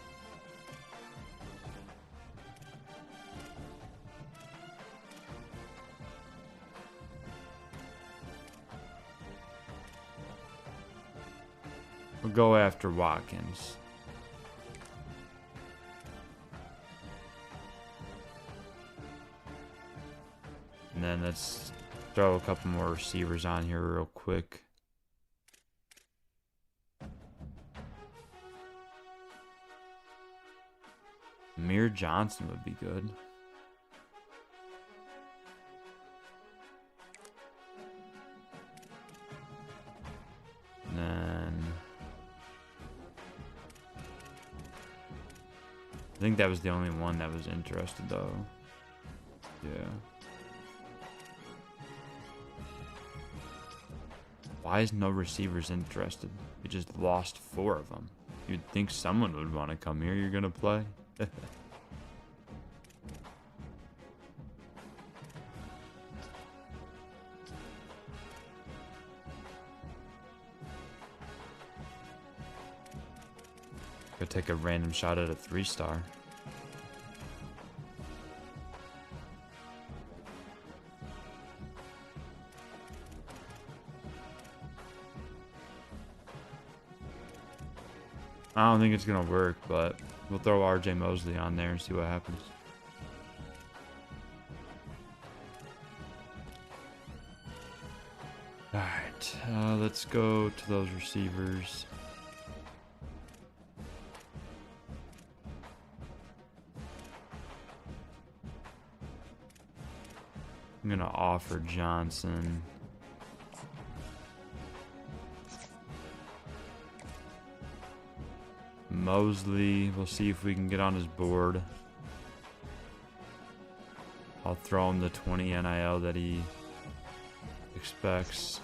We'll go after Watkins. And then let's throw a couple more receivers on here real quick. Amir Johnson would be good. And then I think that was the only one that was interested though. Yeah. Why is no receivers interested? We just lost 4 of them. You'd think someone would want to come here. You're gonna play? Go take a random shot at a 3-star. I don't think it's gonna work, but we'll throw RJ Mosley on there and see what happens. Alright, let's go to those receivers. I'm gonna offer Johnson. Mosley, we'll see if we can get on his board. I'll throw him the 20 NIL that he expects.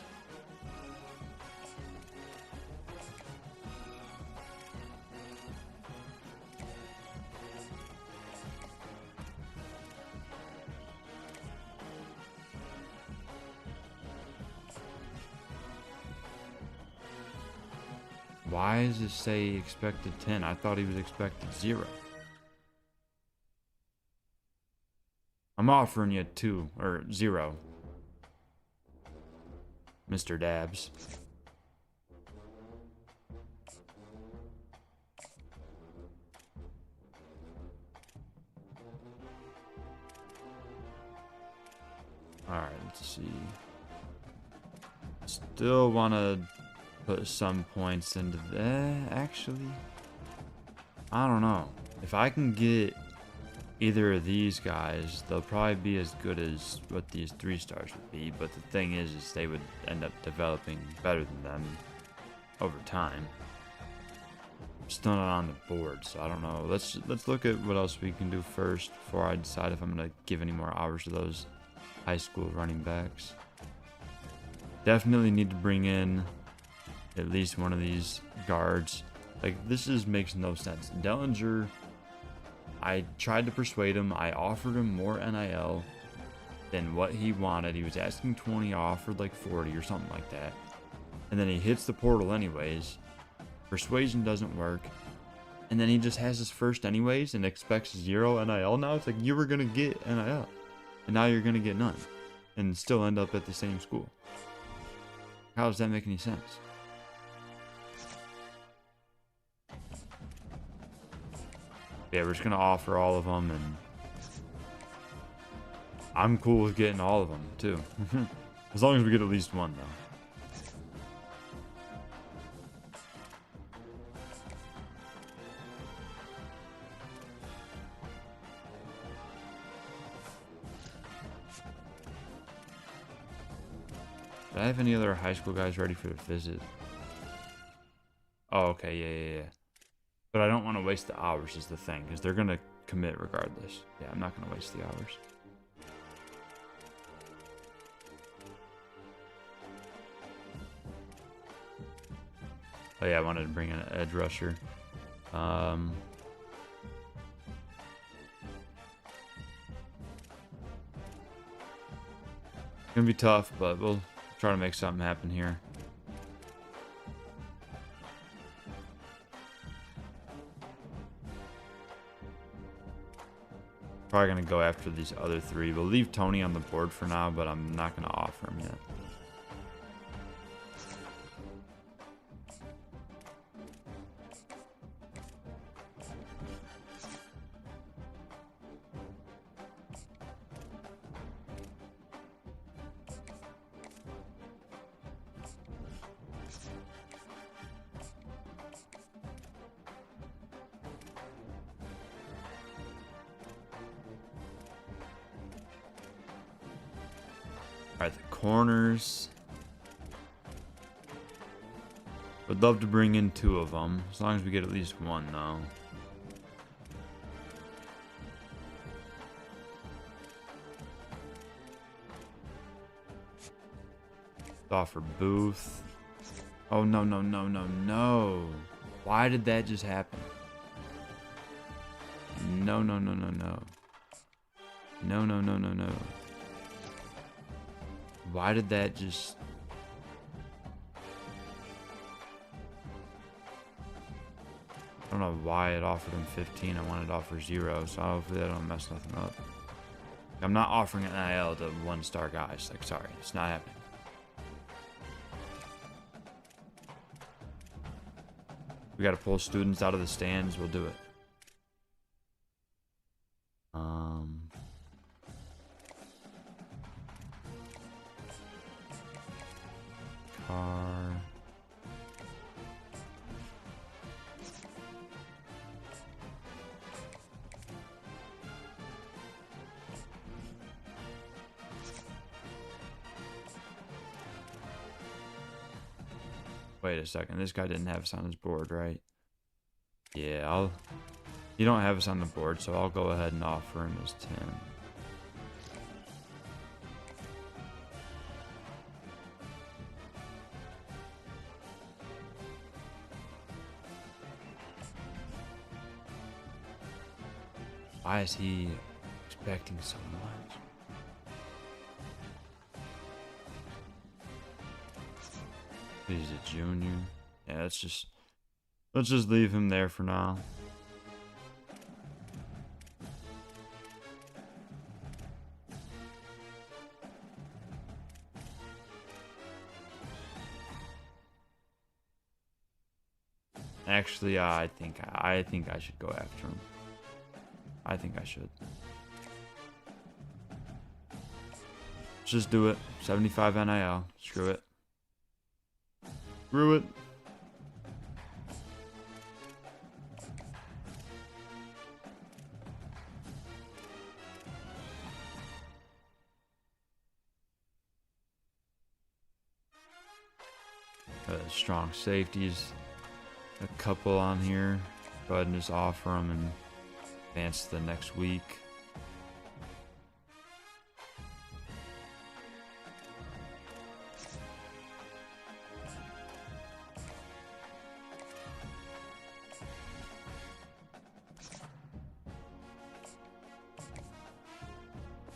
Why does it say expected 10? I thought he was expected 0. I'm offering you 2 or 0. Mr. Dabs. Alright, let's see. Still want to put some points into that, actually. I don't know. If I can get either of these guys, they'll probably be as good as what these 3-stars would be, but the thing is they would end up developing better than them over time. I'm still not on the board, so I don't know. Let's look at what else we can do first before I decide if I'm gonna give any more hours to those high school running backs. Definitely need to bring in at least one of these guards. Like, this makes no sense. Dellinger, I tried to persuade him. I offered him more NIL than what he wanted. He was asking 20, I offered like 40 or something like that. And then he hits the portal anyways. Persuasion doesn't work. And then he just has his first anyways and expects 0 NIL now. It's like, you were going to get NIL. And now you're going to get none. And still end up at the same school. How does that make any sense? Yeah, we're just going to offer all of them, and I'm cool with getting all of them, too. As long as we get at least one, though. Did I have any other high school guys ready for the visit? Oh, okay, yeah. But I don't want to waste the hours is the thing, because they're going to commit regardless. Yeah, I'm not going to waste the hours. Oh yeah, I wanted to bring in an edge rusher. It's gonna be tough, but we'll try to make something happen here. Probably gonna go after these other three. We'll leave Tony on the board for now, but I'm not gonna offer him yet. Alright, the corners. Would love to bring in 2 of them, as long as we get at least 1, though. Offer Booth. Oh, no. Why did that just happen? No. No. Why did that just... I don't know why it offered him 15. I wanted to offer 0, so hopefully that don't mess nothing up. I'm not offering an NIL to 1-star guys. Like, sorry, it's not happening. We gotta pull students out of the stands. We'll do it. Car. Wait a second. This guy didn't have us on his board, right? Yeah, You don't have us on the board, so I'll go ahead and offer him his 10. Why is he expecting so much? He's a junior. Yeah, let's just leave him there for now. Actually, I think I should go after him. I think I should. Let's just do it. 75 NIL. Screw it. Screw it. Strong safeties. A couple on here. Go ahead and just offer them and advance to the next week.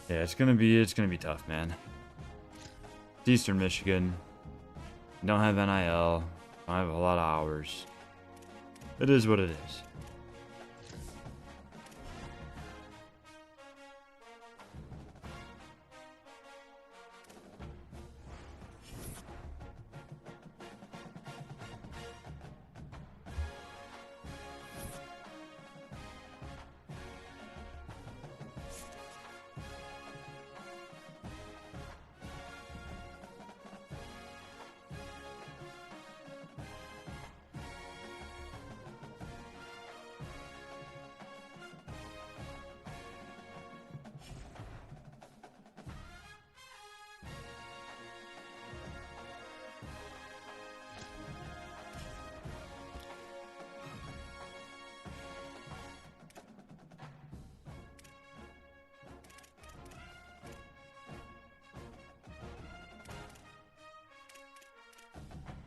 Yeah, it's gonna be tough, man. It's Eastern Michigan. Don't have NIL. Don't have a lot of hours. It is what it is.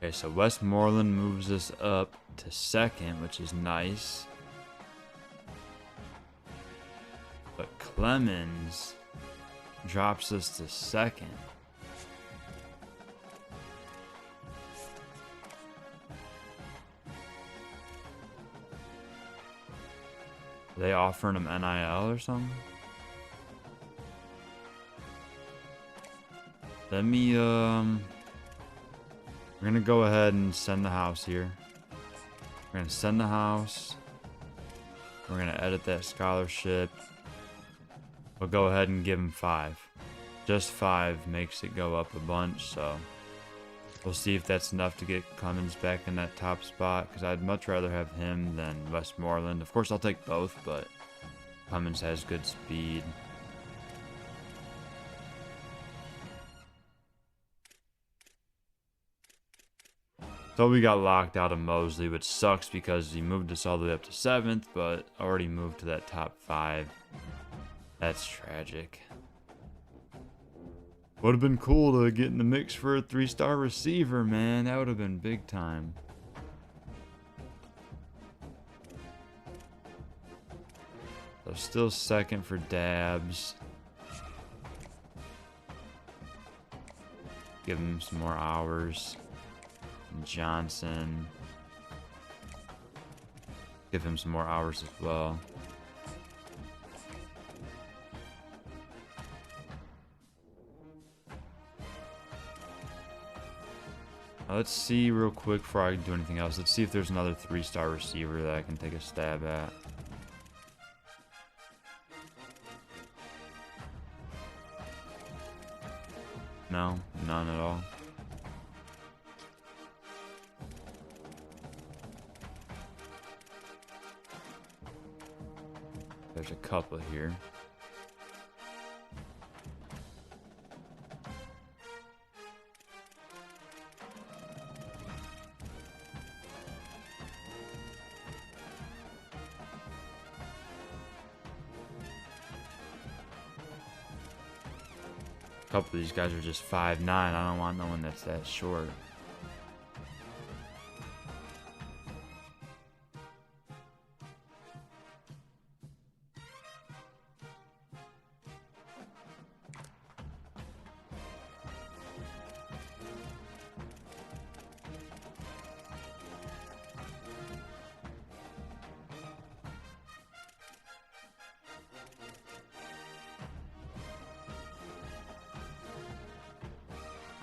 Okay, so Westmoreland moves us up to second, which is nice. But Clemens drops us to second. Are they offering him NIL or something? Let me, we're gonna go ahead and send the house here. We're gonna send the house. We're gonna edit that scholarship. We'll go ahead and give him 5. Just 5 makes it go up a bunch, so we'll see if that's enough to get Clemens back in that top spot, because I'd much rather have him than Westmoreland. Of course, I'll take both, but Clemens has good speed. So we got locked out of Mosley, which sucks because he moved us all the way up to 7th, but already moved to that top 5. That's tragic. Would have been cool to get in the mix for a 3-star receiver, man. That would have been big time. So still second for Dabs. Give him some more hours. Johnson. Give him some more hours as well. Let's see real quick before I do anything else. Let's see if there's another 3-star receiver that I can take a stab at. No, none at all. There's a couple here. A couple of these guys are just 5'9". I don't want no one that's that short.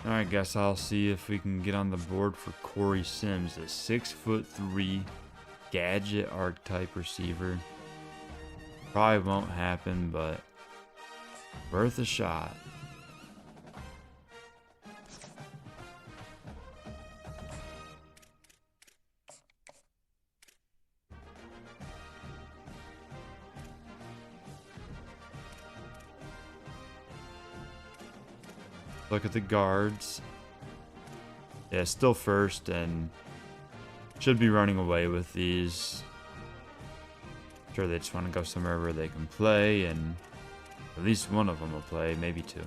Alright, guess I'll see if we can get on the board for Corey Sims, a 6'3" gadget archetype receiver. Probably won't happen, but worth a shot. Look at the guards. Yeah, still first and should be running away with these. Sure, they just want to go somewhere where they can play, and at least one of them will play, maybe 2.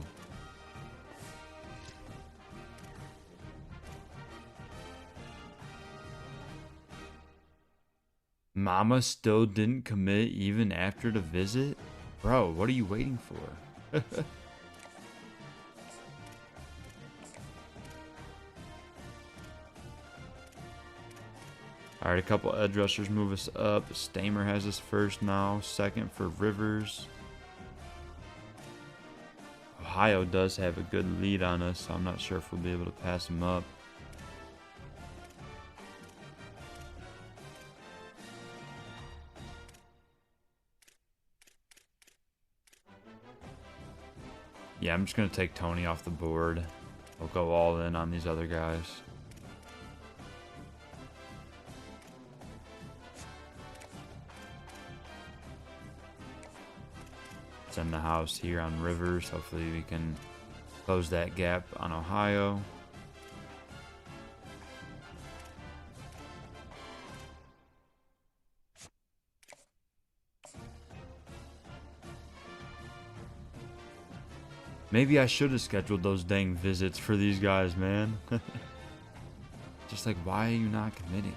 Mama still didn't commit even after the visit? Bro, what are you waiting for? Alright, a couple edge rushers move us up. Stamer has us first now. Second for Rivers. Ohio does have a good lead on us, so I'm not sure if we'll be able to pass him up. Yeah, I'm just going to take Tony off the board. I'll go all in on these other guys. In the house here on Rivers. Hopefully we can close that gap on Ohio. Maybe I should have scheduled those dang visits for these guys, man. Just like, why are you not committing?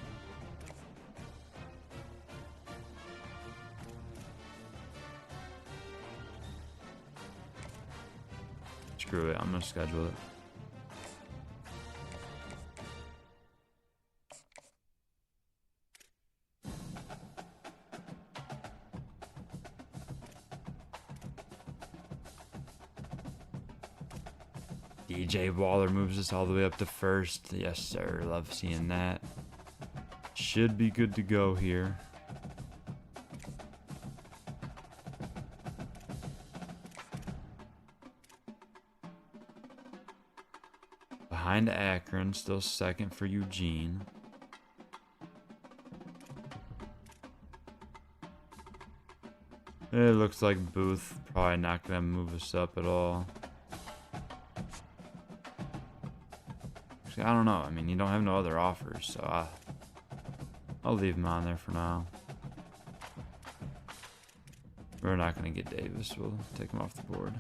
Screw it, I'm gonna schedule it. DJ Waller moves us all the way up to first. Yes, sir. Love seeing that. Should be good to go here. Behind Akron, still second for Eugene. It looks like Booth probably not gonna move us up at all. I don't know. I mean, you don't have no other offers, so I'll leave him on there for now. We're not going to get Davis. We'll take him off the board.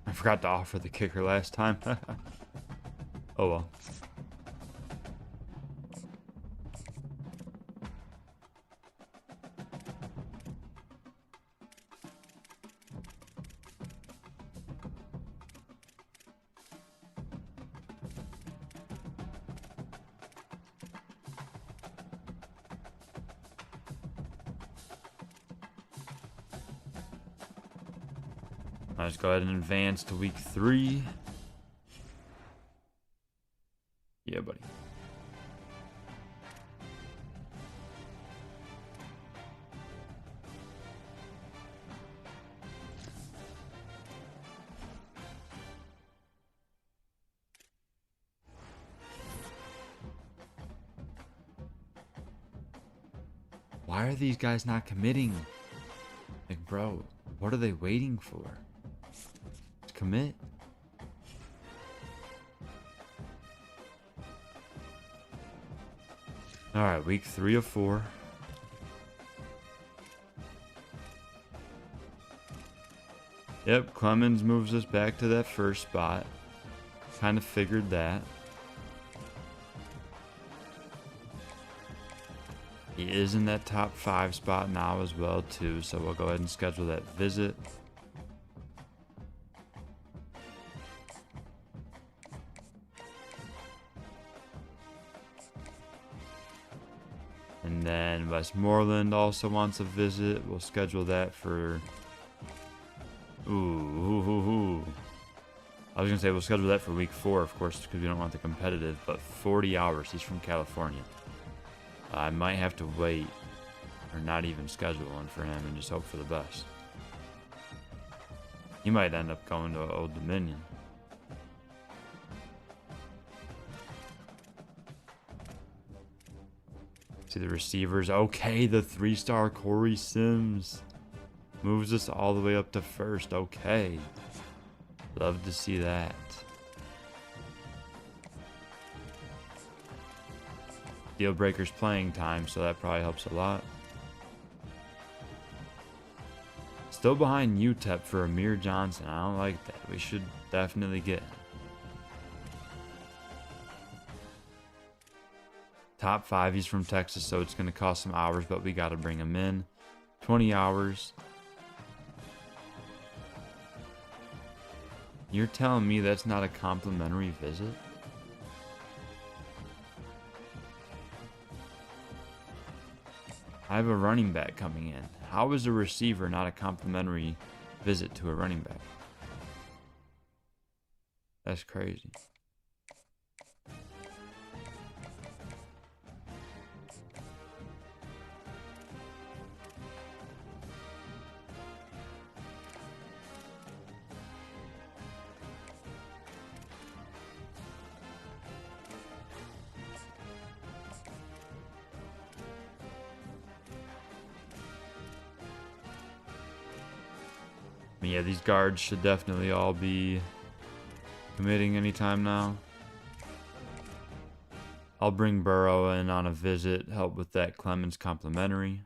I forgot to offer the kicker last time. Oh well. Let's go ahead and advance to week 3. Yeah, buddy. Why are these guys not committing? Like, bro, what are they waiting for? Commit. All right, week 3 of 4. Yep, Clemens moves us back to that first spot. Kind of figured that. He is in that top 5 spot now as well too, so we'll go ahead and schedule that visit. And then Westmoreland also wants a visit. We'll schedule that for... Ooh. I was going to say we'll schedule that for week 4, of course, because we don't want the competitive. But 40 hours. He's from California. I might have to wait or not even schedule one for him and just hope for the best. He might end up going to Old Dominion. See the receivers. Okay, the 3-star Corey Sims moves us all the way up to first. Okay. Love to see that. Deal breakers playing time, so that probably helps a lot. Still behind UTEP for Amir Johnson. I don't like that. We should definitely get him. Top 5, he's from Texas, so it's going to cost some hours, but we got to bring him in. 20 hours. You're telling me that's not a complimentary visit? I have a running back coming in. How is a receiver not a complimentary visit to a running back? That's crazy. Yeah, these guards should definitely all be committing anytime now. I'll bring Burrow in on a visit, help with that Clemens complimentary.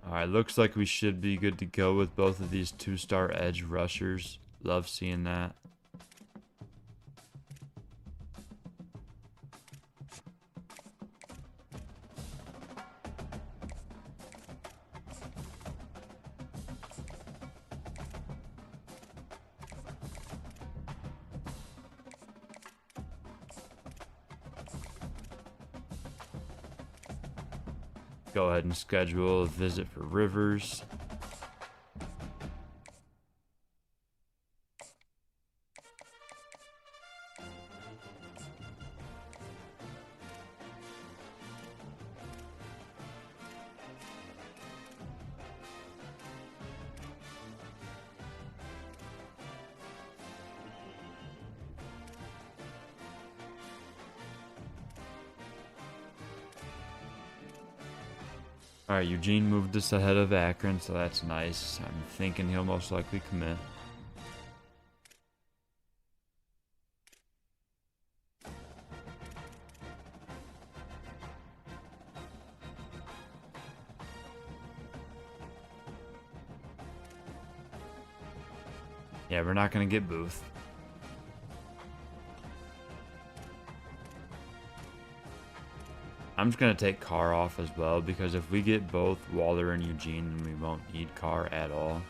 Alright, looks like we should be good to go with both of these 2-star edge rushers. Love seeing that. Go ahead and schedule a visit for Rivers. Alright, Eugene moved us ahead of Akron, so that's nice. I'm thinking he'll most likely commit. Yeah, we're not going to get Booth. I'm just going to take Carr off as well, because if we get both Waller and Eugene, then we won't need Carr at all.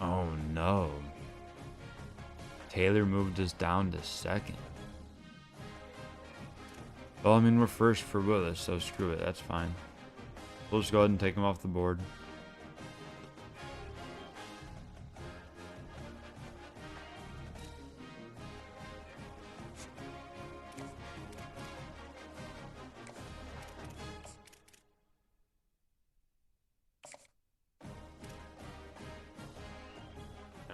Oh no. Taylor moved us down to second. Well, I mean, we're first for Willis, so screw it. That's fine. We'll just go ahead and take him off the board.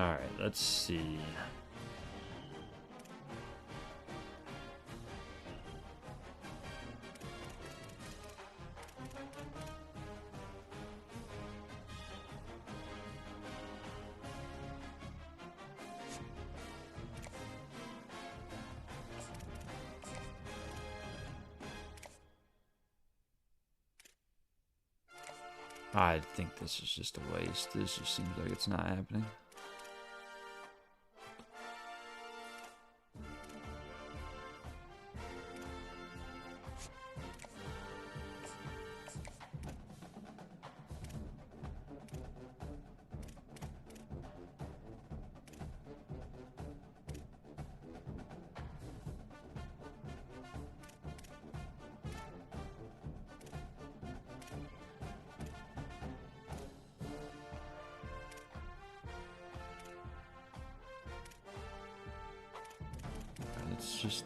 Alright, let's see. I think this is just a waste. This just seems like it's not happening. It's just,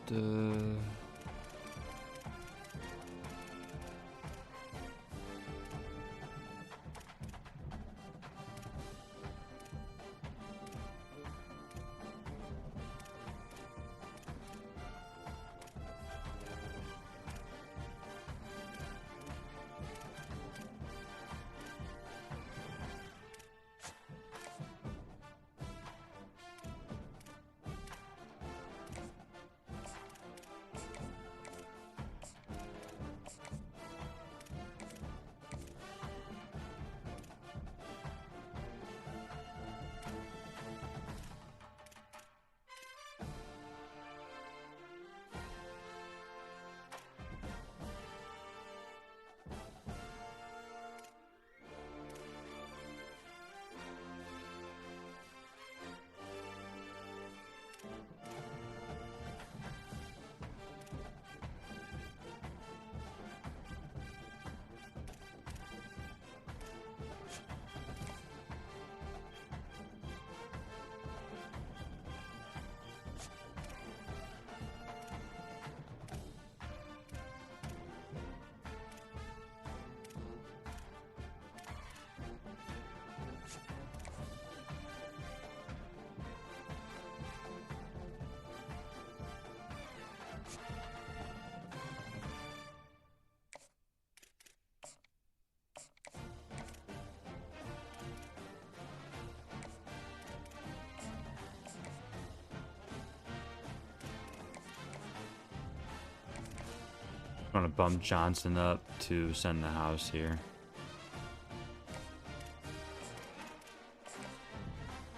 I'm gonna bump Johnson up to send the house here.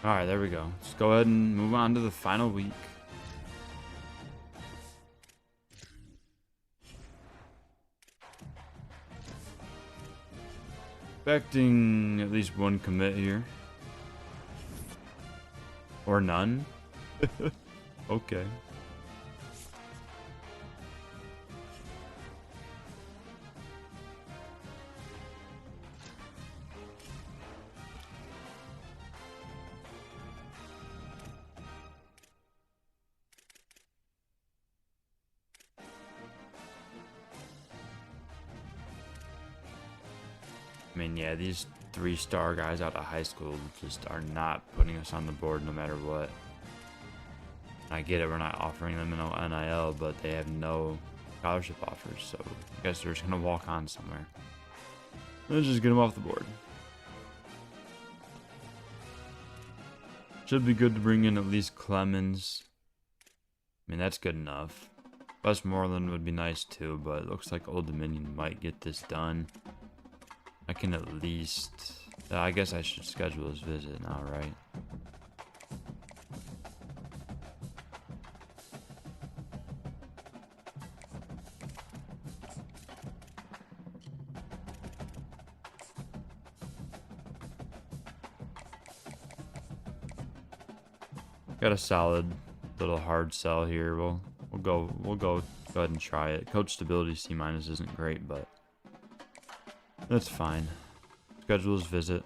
Alright, there we go. Let's go ahead and move on to the final week. Expecting at least one commit here. Or none. Okay. I mean, yeah, these 3-star guys out of high school just are not putting us on the board no matter what. I get it, we're not offering them no NIL, but they have no scholarship offers, so I guess they're just going to walk on somewhere. Let's just get them off the board. Should be good to bring in at least Clemens. I mean, that's good enough. Westmoreland would be nice too, but it looks like Old Dominion might get this done. I can at least... I guess I should schedule his visit now, right? Got a solid little hard sell here. We'll go ahead and try it. Coach stability C- isn't great, but that's fine. Schedule his visit.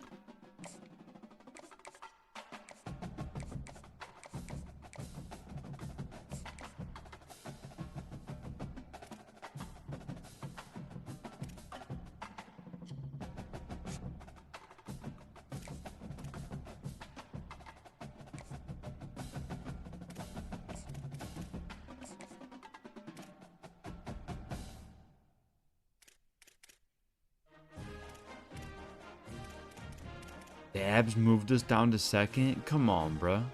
Dabs moved us down to second? Come on, bruh.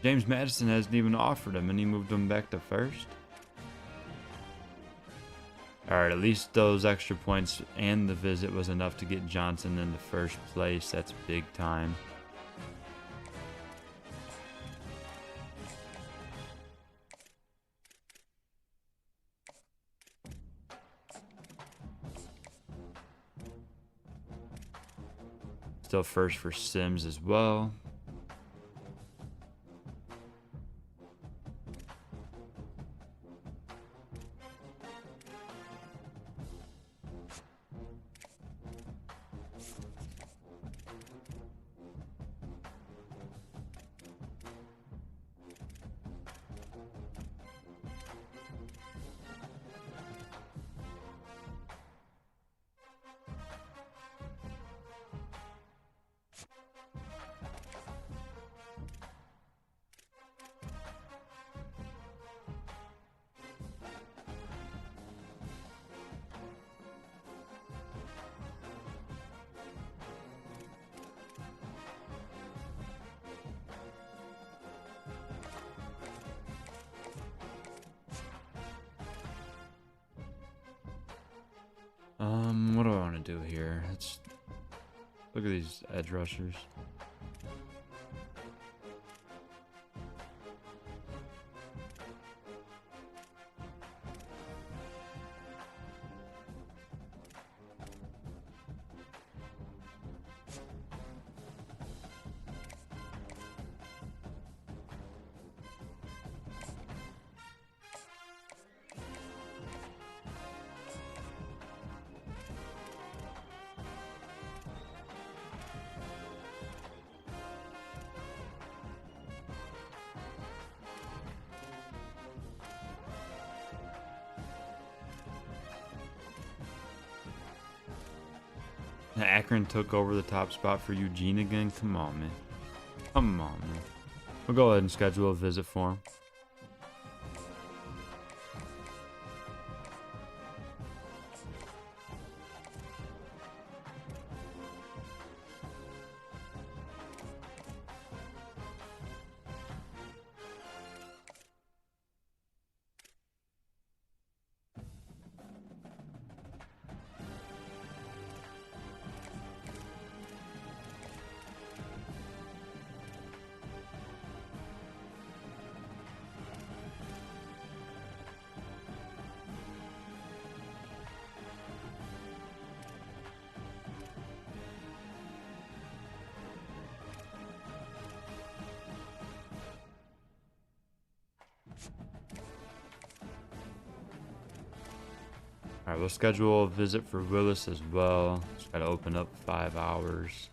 James Madison hasn't even offered him, and he moved him back to first? Alright, at least those extra points and the visit was enough to get Johnson into first place. That's big time. Still first for Sims as well. What do I want to do here? Let's look at these edge rushers. Akron took over the top spot for Eugene again? Come on, man. Come on, man. We'll go ahead and schedule a visit for him. Alright, we'll schedule a visit for Willis as well. Just gotta open up 5 hours.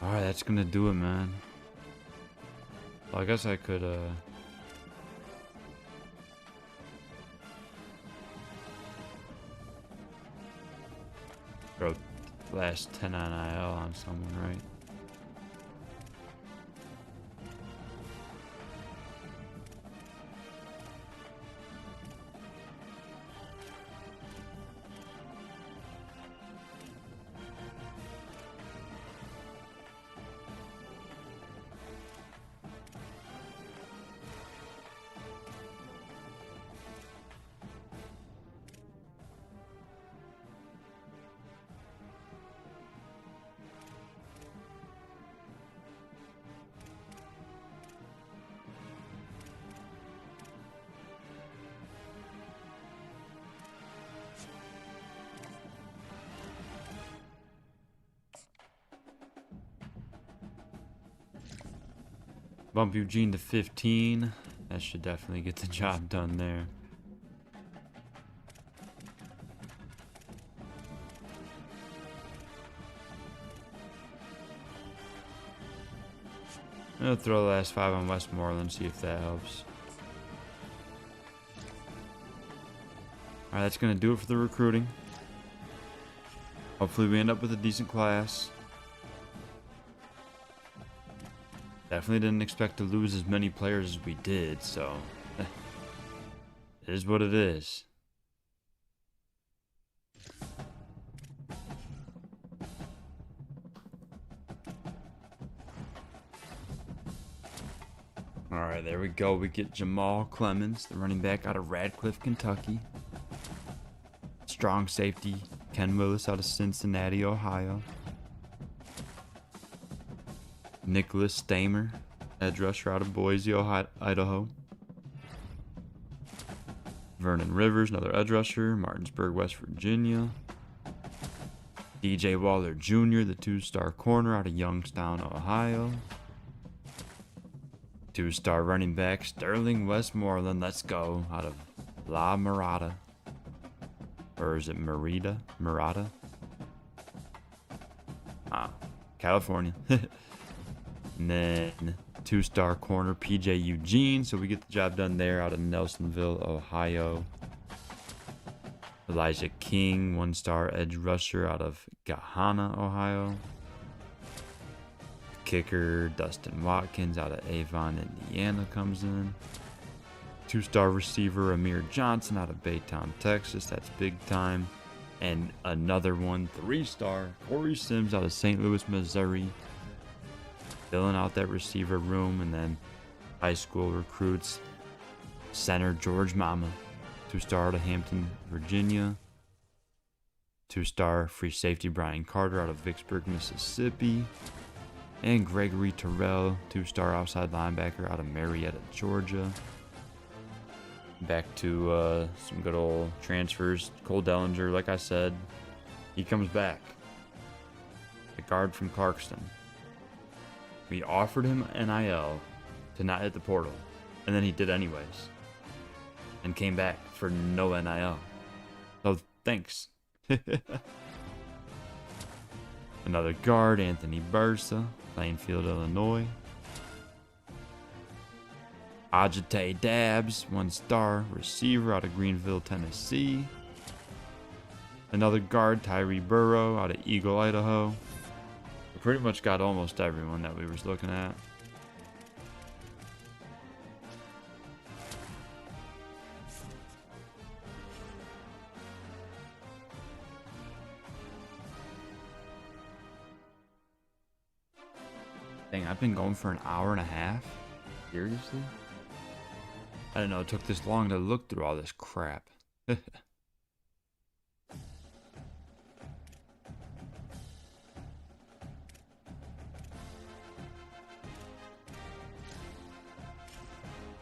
Alright, that's gonna do it, man. Well, I guess I could, throw the last 10 NIL on someone, right? Bump Eugene to 15. That should definitely get the job done there. I'm gonna throw the last 5 on Westmoreland, see if that helps. Alright, that's gonna do it for the recruiting. Hopefully we end up with a decent class. Definitely didn't expect to lose as many players as we did, so it is what it is. Alright, there we go. We get Jamal Clemens, the running back out of Radcliffe, Kentucky. Strong safety, Ken Willis out of Cincinnati, Ohio. Nicholas Stamer, edge rusher out of Boise, Idaho. Vernon Rivers, another edge rusher, Martinsburg, West Virginia. DJ Waller Jr., the 2-star corner out of Youngstown, Ohio. 2-star running back, Sterling Westmoreland, let's go, out of La Mirada. Or is it Merida? Murata? California. And then 2-star corner PJ Eugene, so we get the job done there out of Nelsonville, Ohio. Elijah King, 1-star edge rusher out of Gahanna, Ohio. Kicker Dustin Watkins out of Avon, Indiana comes in. 2-star receiver Amir Johnson out of Baytown, Texas, that's big time. And another one, 3-star Corey Sims out of St. Louis, Missouri. Filling out that receiver room. And then high school recruits, center George Mama, 2-star out of Hampton, Virginia. 2-star free safety Brian Carter out of Vicksburg, Mississippi. And Gregory Terrell, 2-star outside linebacker out of Marietta, Georgia. Back to some good old transfers. Cole Dellinger, like I said, he comes back. The guard from Clarkston. We offered him NIL to not hit the portal, and then he did anyways. And came back for no NIL. So thanks. Another guard, Anthony Bursa, Plainfield, Illinois. Ajite Dabbs, 1-star receiver out of Greenville, Tennessee. Another guard, Tyree Burrow out of Eagle, Idaho. We pretty much got almost everyone that we were looking at. Dang, I've been going for an hour and a half? Seriously? I didn't know it took this long to look through all this crap.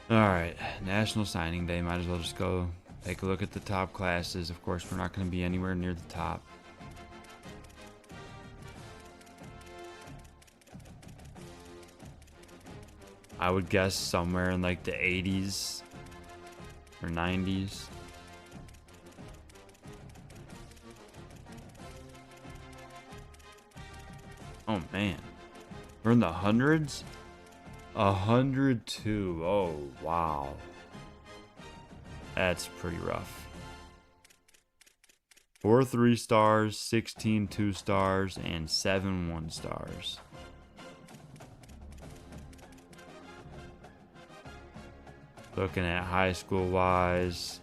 Alright, National Signing Day. Might as well just go take a look at the top classes. Of course, we're not going to be anywhere near the top. I would guess somewhere in like the 80s or 90s. Oh man, we're in the hundreds? 102. Oh wow, that's pretty rough. 4 3-stars, 16 2-stars, and 7 1-stars. Looking at high school wise,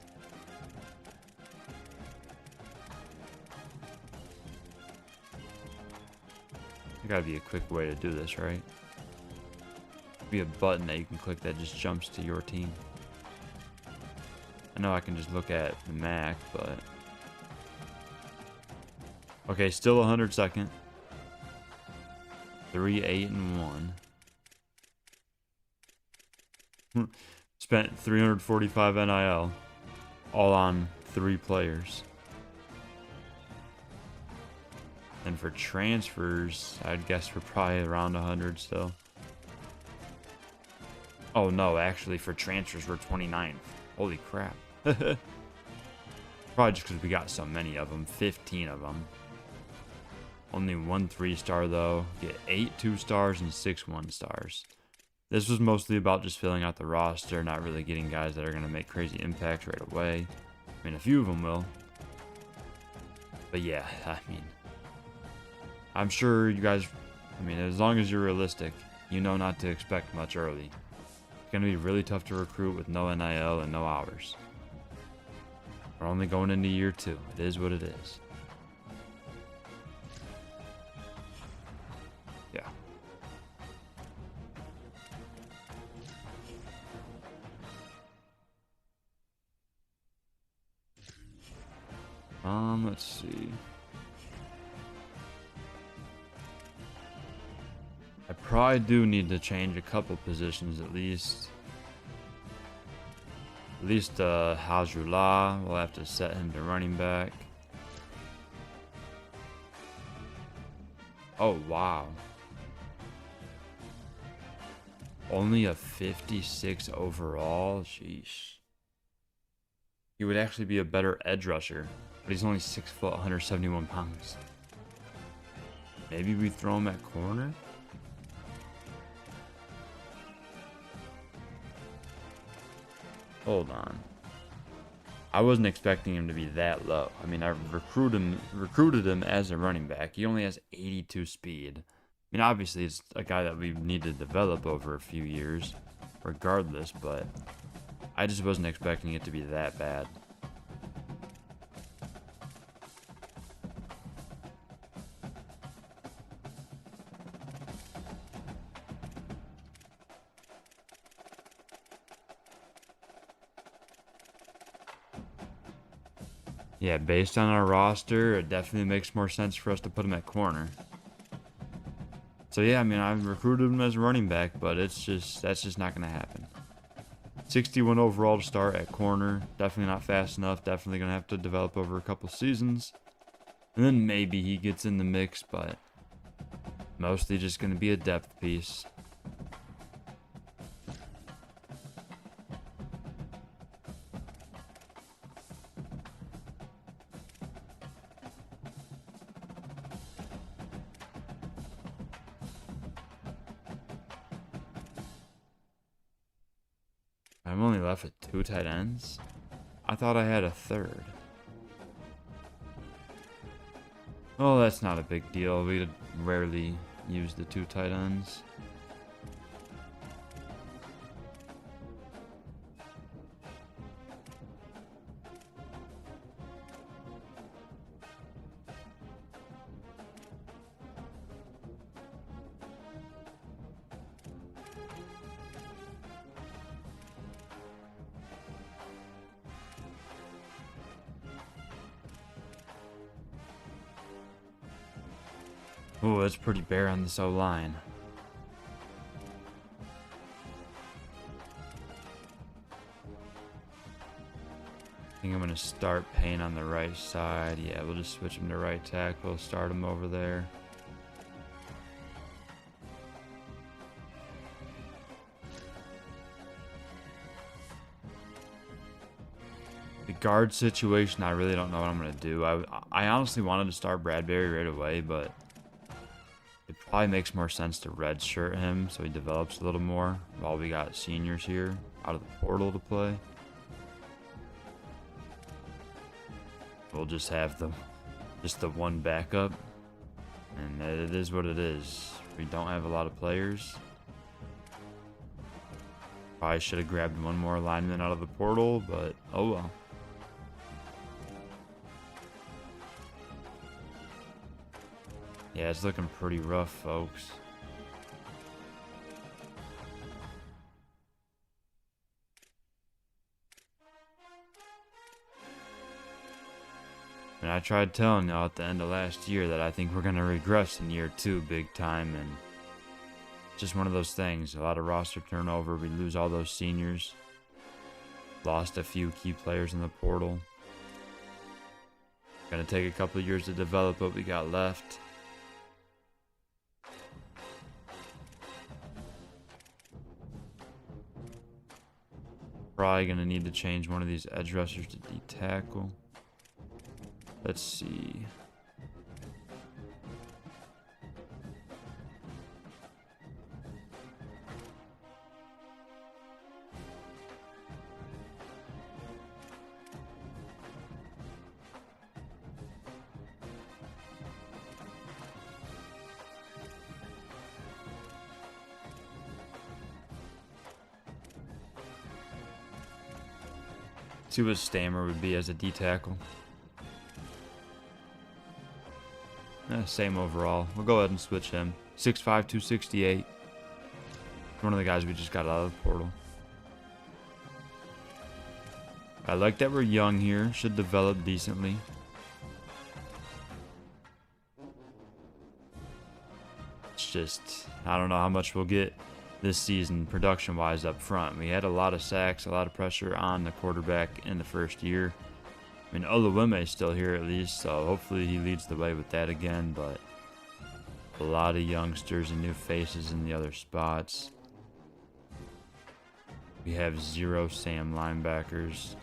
there gotta be a quick way to do this, right? Be a button that you can click that just jumps to your team. I know I can just look at the Mac, but okay, still 102nd. 3 8 and 1. Spent 345 NIL, all on 3 players. And for transfers, I'd guess we're probably around 100 still. Oh no, actually for transfers we're 29th. Holy crap. Probably just because we got so many of them, 15 of them. Only 1 3-star though. Get 8 2-stars and 6 1-stars. This was mostly about just filling out the roster, not really getting guys that are going to make crazy impacts right away. I mean, a few of them will. But yeah, I mean, I'm sure you guys, I mean, as long as you're realistic, you know not to expect much early. It's going to be really tough to recruit with no NIL and no hours. We're only going into year 2. It is what it is. Yeah. Let's see. I probably do need to change a couple positions at least. At least Hajrullah, we'll have to set him to running back. Oh wow. Only a 56 overall? Sheesh. He would actually be a better edge rusher, but he's only 6 foot, 171 pounds. Maybe we throw him at corner? Hold on. I wasn't expecting him to be that low. I mean, I recruited him as a running back. He only has 82 speed. I mean, obviously, it's a guy that we need to develop over a few years, regardless, but I just wasn't expecting it to be that bad. Yeah, based on our roster, it definitely makes more sense for us to put him at corner. So yeah, I mean, I've recruited him as a running back, but that's just not going to happen. 61 overall to start at corner. Definitely not fast enough. Definitely going to have to develop over a couple seasons. And then maybe he gets in the mix, but mostly just going to be a depth piece. I'm only left with 2 tight ends. I thought I had a third. Oh, that's not a big deal. We rarely use the 2 tight ends. Oh, it's pretty bare on this O-line. I think I'm going to start Payne on the right side. Yeah, we'll just switch him to right tackle, start him over there. The guard situation, I really don't know what I'm going to do. I honestly wanted to start Bradbury right away, but it probably makes more sense to redshirt him so he develops a little more while we got seniors here out of the portal to play. We'll just have the one backup, and it is what it is. We don't have a lot of players. Probably should have grabbed one more lineman out of the portal, but oh well. Yeah, it's looking pretty rough, folks. And I tried telling y'all at the end of last year that I think we're going to regress in year 2 big time, and just one of those things. A lot of roster turnover. We lose all those seniors. Lost a few key players in the portal. Gonna take a couple of years to develop what we got left. Probably gonna need to change one of these edge rushers to D-tackle. Let's see. See what Stammer would be as a D-tackle. Same overall. We'll go ahead and switch him. 6'5", 268. One of the guys we just got out of the portal. I like that we're young here. Should develop decently. It's just, I don't know how much we'll get this season production-wise up front. We had a lot of sacks, a lot of pressure on the quarterback in the first year. I mean, Oluweme is still here at least, so hopefully he leads the way with that again, but a lot of youngsters and new faces in the other spots. We have 0 Sam linebackers.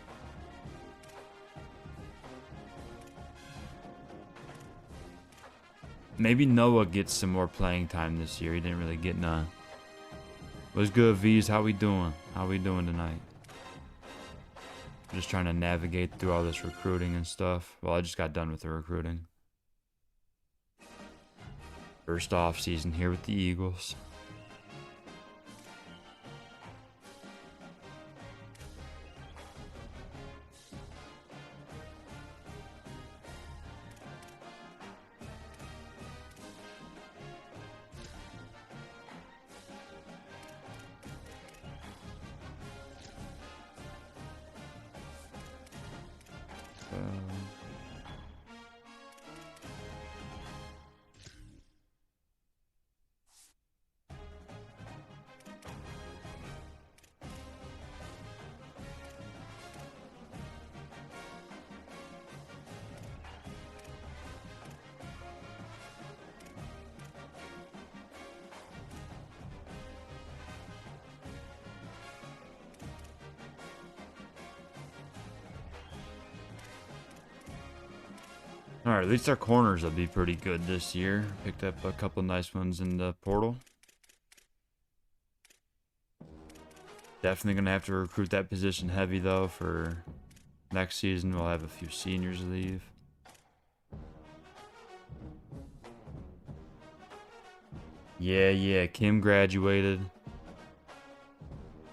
Maybe Noah gets some more playing time this year. He didn't really get none. What's good, V's? How we doing? How we doing tonight? Just trying to navigate through all this recruiting and stuff. Well, I just got done with the recruiting. First off season here with the Eagles. Alright, at least our corners will be pretty good this year. Picked up a couple nice ones in the portal. Definitely going to have to recruit that position heavy, though, for next season. We'll have a few seniors leave. Yeah, Kim graduated.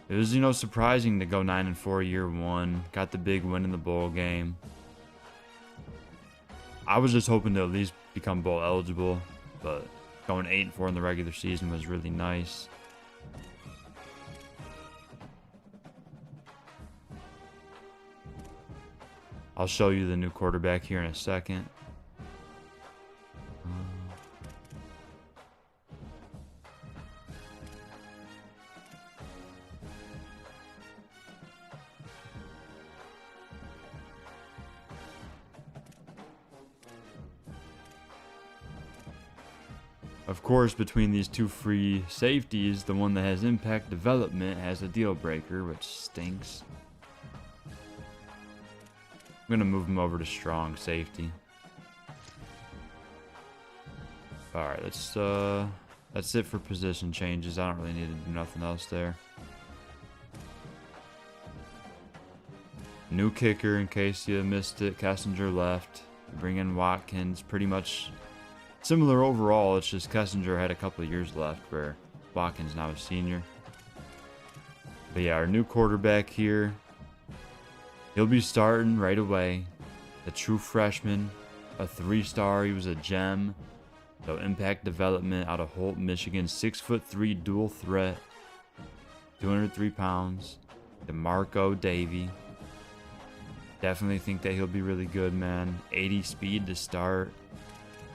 It was, surprising to go 9-4 year 1. Got the big win in the bowl game. I was just hoping to at least become bowl eligible, but going 8-4 in the regular season was really nice. I'll show you the new quarterback here in a second. Of course, between these two free safeties, the one that has impact development has a deal breaker, which stinks. I'm gonna move him over to strong safety. Alright, that's it for position changes. I don't really need to do nothing else there. New kicker in case you missed it. Kessinger left. Bring in Watkins. Pretty much similar overall. It's just Kessinger had a couple of years left where Watkins now is senior. But yeah, our new quarterback here. He'll be starting right away. The true freshman. A 3-star. He was a gem. So impact development out of Holt, Michigan. 6'3" dual threat. 203 pounds. DeMarco Davey. Definitely think that he'll be really good, man. 80 speed to start.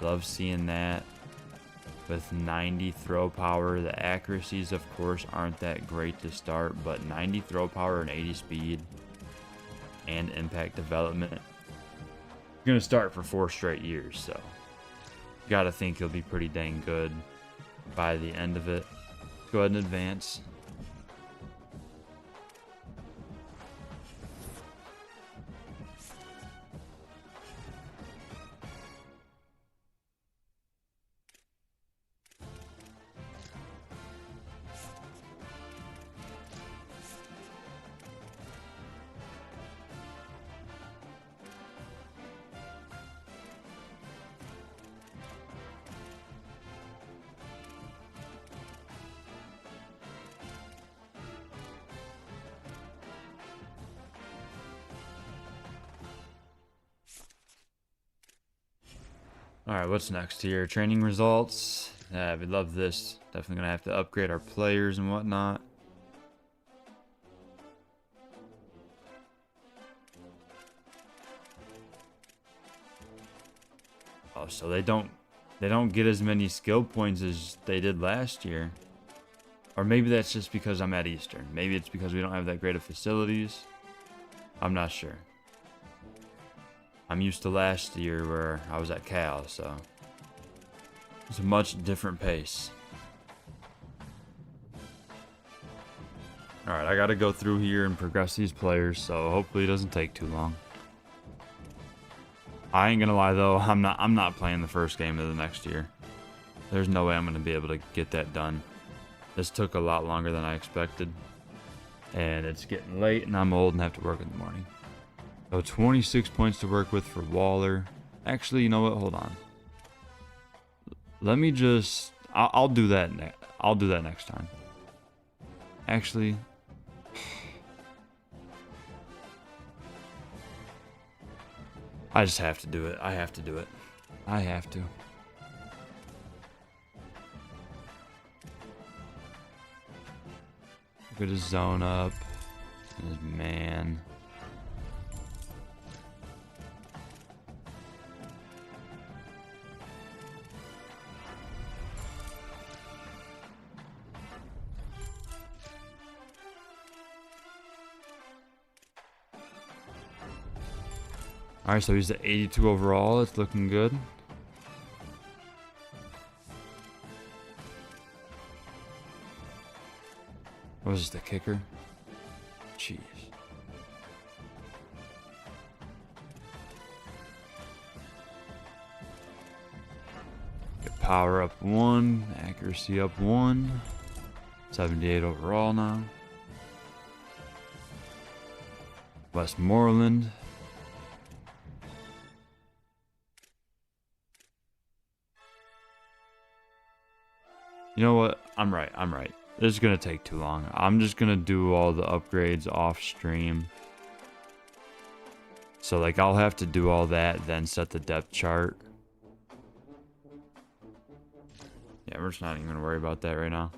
Love seeing that. With 90 throw power. The accuracies, of course, aren't that great to start. But 90 throw power and 80 speed. And impact development. He's going to start for 4 straight years, so. Gotta think he'll be pretty dang good by the end of it. Go ahead and advance. Alright, what's next here? Training results. Yeah, we love this. Definitely gonna have to upgrade our players and whatnot. Oh, so they don't get as many skill points as they did last year. Or maybe that's just because I'm at Eastern. Maybe it's because we don't have that great of facilities. I'm not sure. I'm used to last year where I was at Cal, so it's a much different pace. Alright, I gotta go through here and progress these players, so hopefully it doesn't take too long. I ain't gonna lie though, I'm not playing the first game of the next year. There's no way I'm gonna be able to get that done. This took a lot longer than I expected. And it's getting late and I'm old and have to work in the morning. So 26 points to work with for Waller. Actually, you know what? Hold on. Let me just... I'll do that. I'll do that next time. Actually... I just have to do it. I have to do it. I have to. Look at his zone up. And his man. Alright, so he's at 82 overall. It's looking good. What was the kicker? Jeez. Get power up 1. Accuracy up 1. 78 overall now. Westmoreland. You know what? I'm right. This is going to take too long. I'm just going to do all the upgrades off stream. So, like, I'll have to do all that, then set the depth chart. Yeah, we're just not even going to worry about that right now.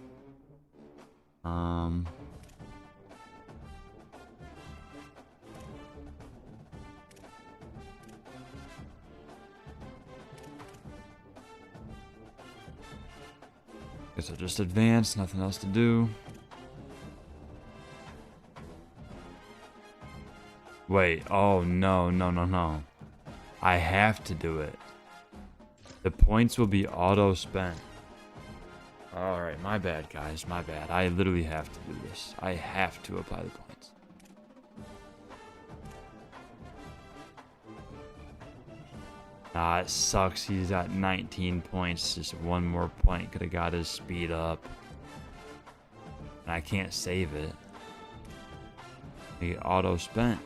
Guess I'll just advance, nothing else to do. Wait, oh no. I have to do it. The points will be auto spent. Alright, my bad, guys. My bad. I literally have to do this. I have to apply the points. Ah, it sucks. He's at 19 points. Just one more point could have got his speed up. And I can't save it. He auto spent.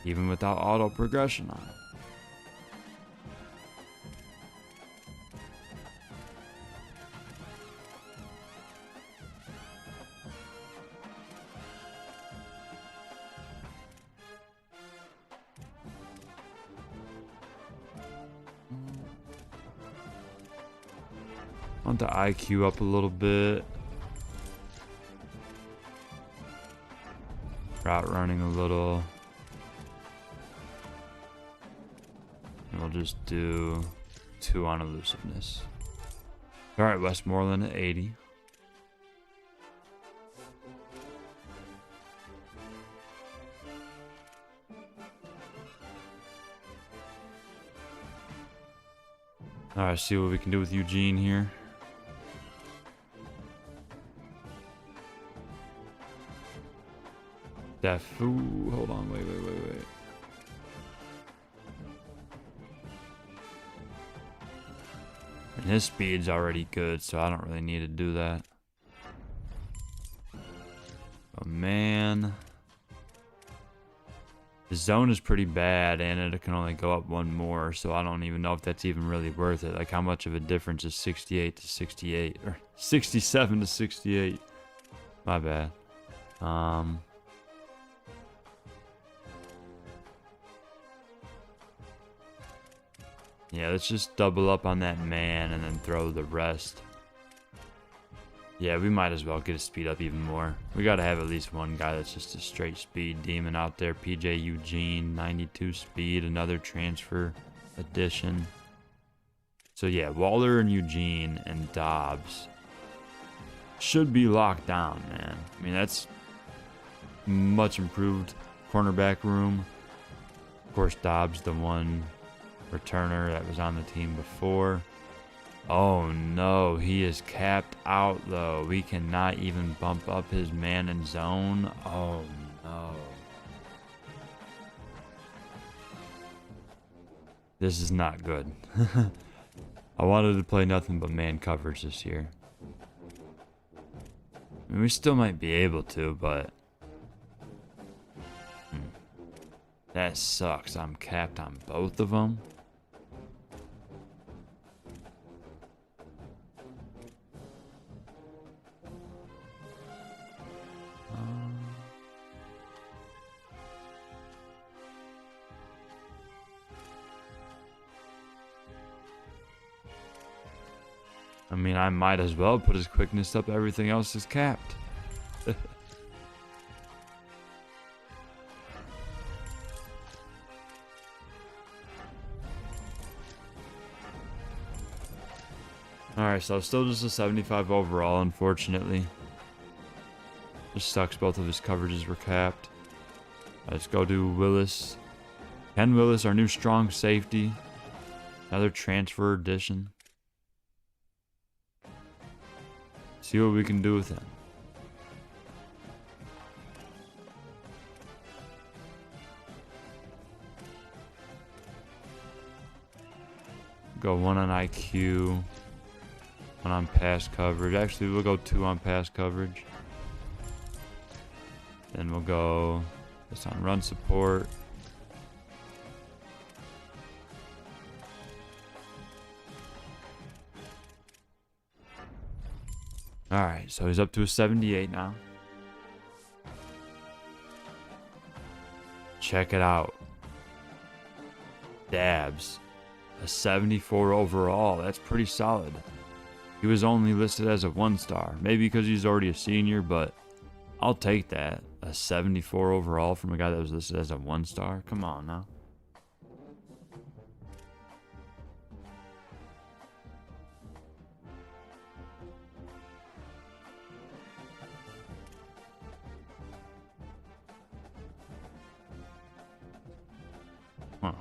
Even without auto progression on it. I want the IQ up a little bit. Route running a little. And we'll just do 2 on elusiveness. Alright, Westmoreland at 80. Alright, see what we can do with Eugene here. Ooh, hold on, wait. And his speed's already good, so I don't really need to do that. Oh man. The zone is pretty bad, and it can only go up 1 more, so I don't even know if that's even really worth it. Like, how much of a difference is 68 to 68, or 67 to 68? My bad. Yeah, let's just double up on that man and then throw the rest. Yeah, we might as well get his speed up even more. We gotta have at least one guy that's just a straight speed demon out there. PJ Eugene, 92 speed, another transfer addition. So yeah, Waller and Eugene and Dobbs should be locked down, man. I mean, that's much improved cornerback room. Of course, Dobbs, the one returner that was on the team before. Oh no, he is capped out though. We cannot even bump up his man in zone. Oh no. This is not good. I wanted to play nothing but man coverage this year. I mean, we still might be able to, but that sucks. I'm capped on both of them. I mean, I might as well put his quickness up. Everything else is capped. Alright, so still just a 75 overall, unfortunately. Just sucks both of his coverages were capped. Let's go to Willis. Ken Willis, our new strong safety. Another transfer addition. See what we can do with him. Go 1 on IQ. 1 on pass coverage. Actually, we'll go 2 on pass coverage. Then we'll go this on run support. Alright, so he's up to a 78 now. Check it out. Dabs. A 74 overall. That's pretty solid. He was only listed as a 1-star. Maybe because he's already a senior, but I'll take that. A 74 overall from a guy that was listed as a 1-star. Come on now. Huh.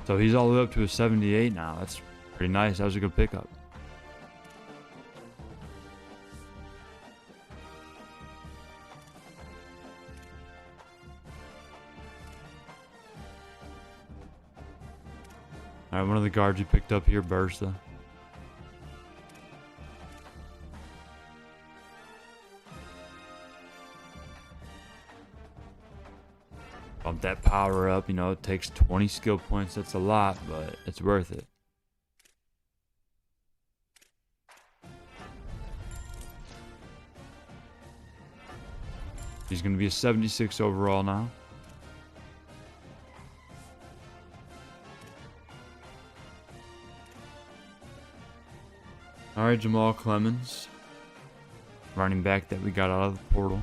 So he's all the way up to a 78 now. That's pretty nice. That was a good pickup. All right, one of the guards we picked up here, Bursa. Bump that power up. You know, it takes 20 skill points. That's a lot, but it's worth it. He's going to be a 76 overall now. All right, Jamal Clemens, running back that we got out of the portal.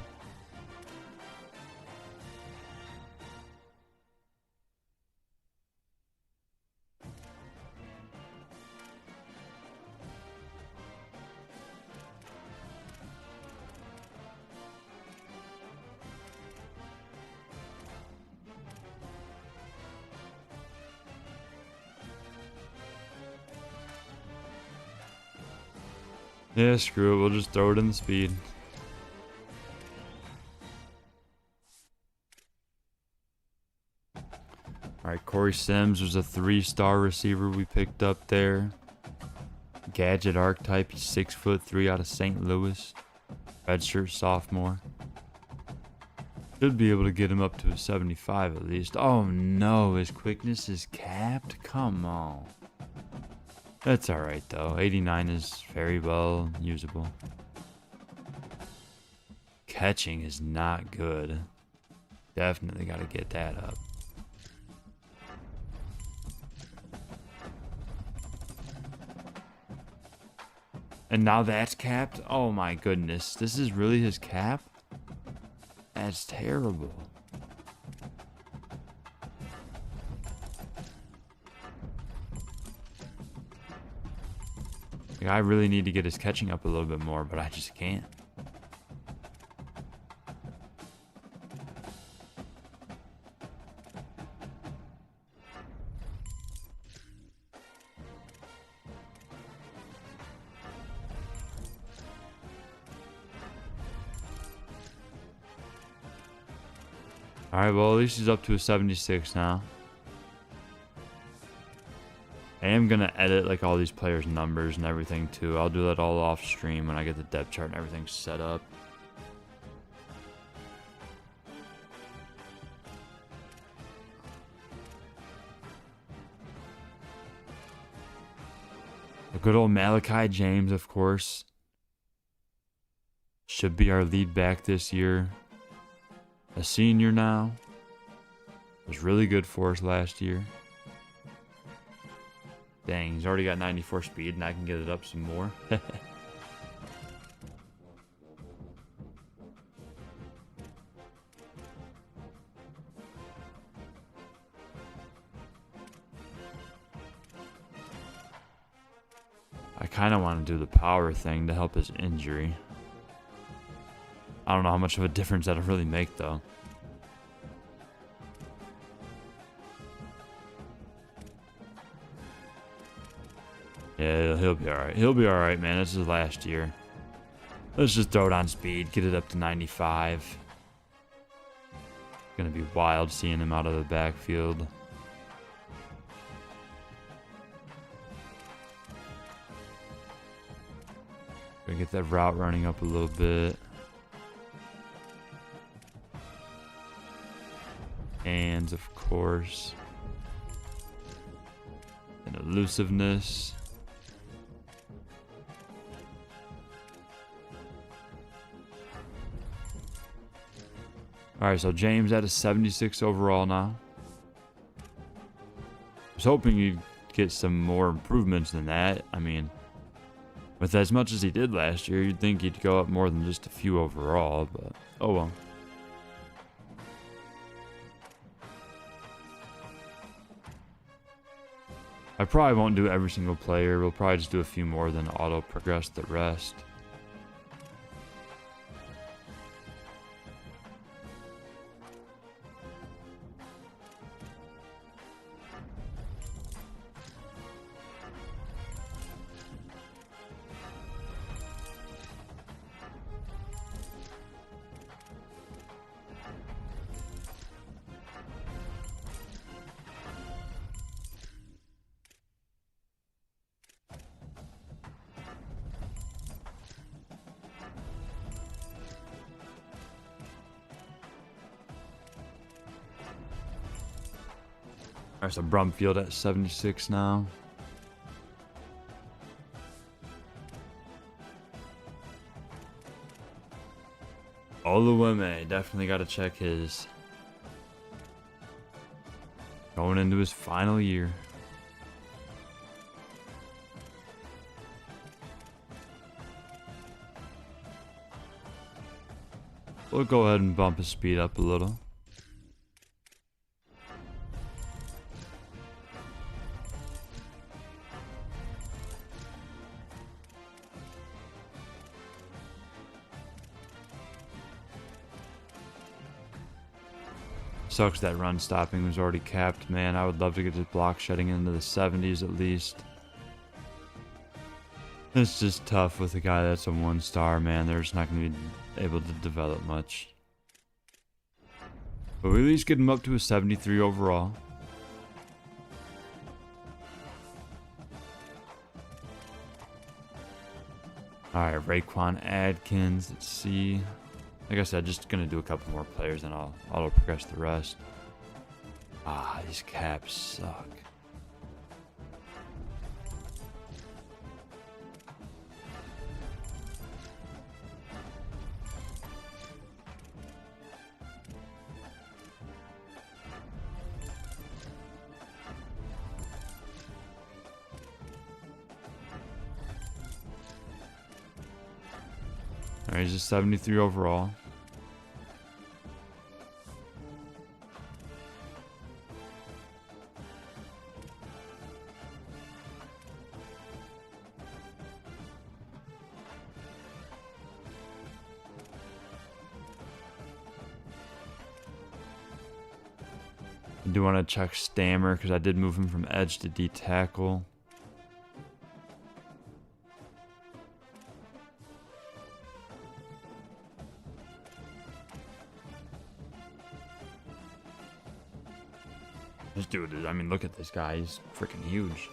Yeah, screw it. We'll just throw it in the speed. Alright, Corey Sims was a 3-star receiver we picked up there. Gadget archetype. He's 6'3" out of St. Louis. Redshirt sophomore. Should be able to get him up to a 75 at least. Oh no, his quickness is capped? Come on. That's alright though. 89 is very well usable. Catching is not good. Definitely got to get that up. And now that's capped? Oh my goodness. This is really his cap? That's terrible. Like, I really need to get his catching up a little bit more, but I just can't. Alright, well, at least he's up to a 76 now. I am going to edit like all these players' numbers and everything too. I'll do that all off stream when I get the depth chart and everything set up. The good old Malachi James, of course. Should be our lead back this year. A senior now. Was really good for us last year. Dang, he's already got 94 speed and I can get it up some more. I kind of want to do the power thing to help his injury. I don't know how much of a difference that'll really make though. Yeah, he'll be alright. He'll be alright, man. This is last year. Let's just throw it on speed. Get it up to 95. Gonna be wild seeing him out of the backfield. Gonna get that route running up a little bit. Hands, of course. And elusiveness. Alright, so James at a 76 overall now. I was hoping you'd get some more improvements than that. I mean, with as much as he did last year, you'd think he'd go up more than just a few overall, but oh well. I probably won't do every single player. We'll probably just do a few more, then auto progress the rest. Alright, so Brumfield at 76 now. Oluweme, definitely got to check his. Going into his final year. We'll go ahead and bump his speed up a little. Sucks that run stopping was already capped, man. I would love to get his block shedding into the 70s at least. It's just tough with a guy that's a 1-star, man. They're just not going to be able to develop much. But we at least get him up to a 73 overall. Alright, Raekwon Adkins. Let's see. Like I said, just gonna do a couple more players and I'll auto progress the rest. Ah, these caps suck. Alright, he's a 73 overall. I do want to check Stammer because I did move him from edge to D tackle. This dude is, I mean, look at this guy. He's freaking huge.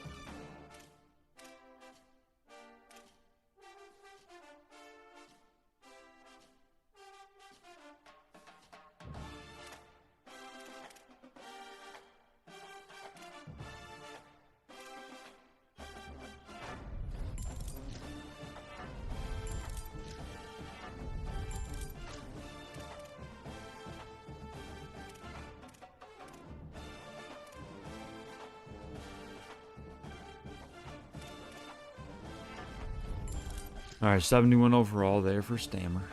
Alright, 71 overall there for Stammer.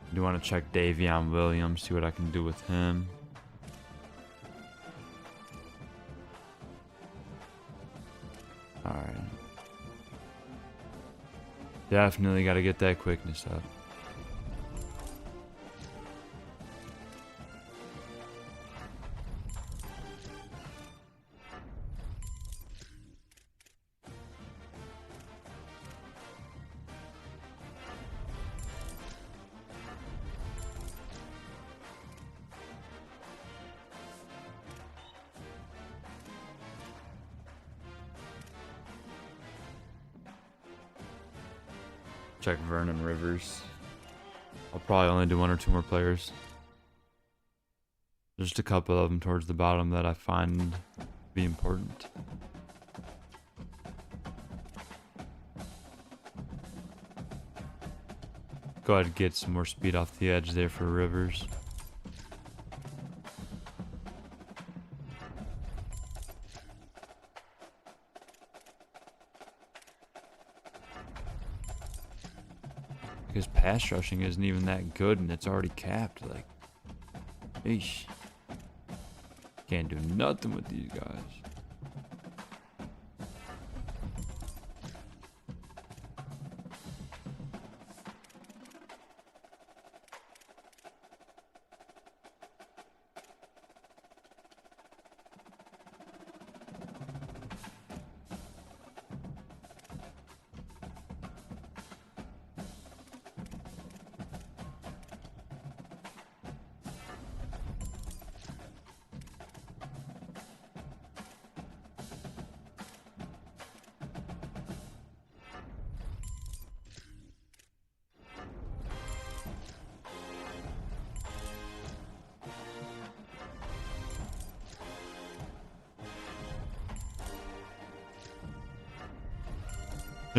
I do want to check Davion Williams, see what I can do with him. Alright. Definitely got to get that quickness up. Check Vernon Rivers. I'll probably only do 1 or 2 more players. Just a couple of them towards the bottom that I find to be important. Go ahead and get some more speed off the edge there for Rivers. Because pass rushing isn't even that good and it's already capped. Like, eesh. Can't do nothing with these guys.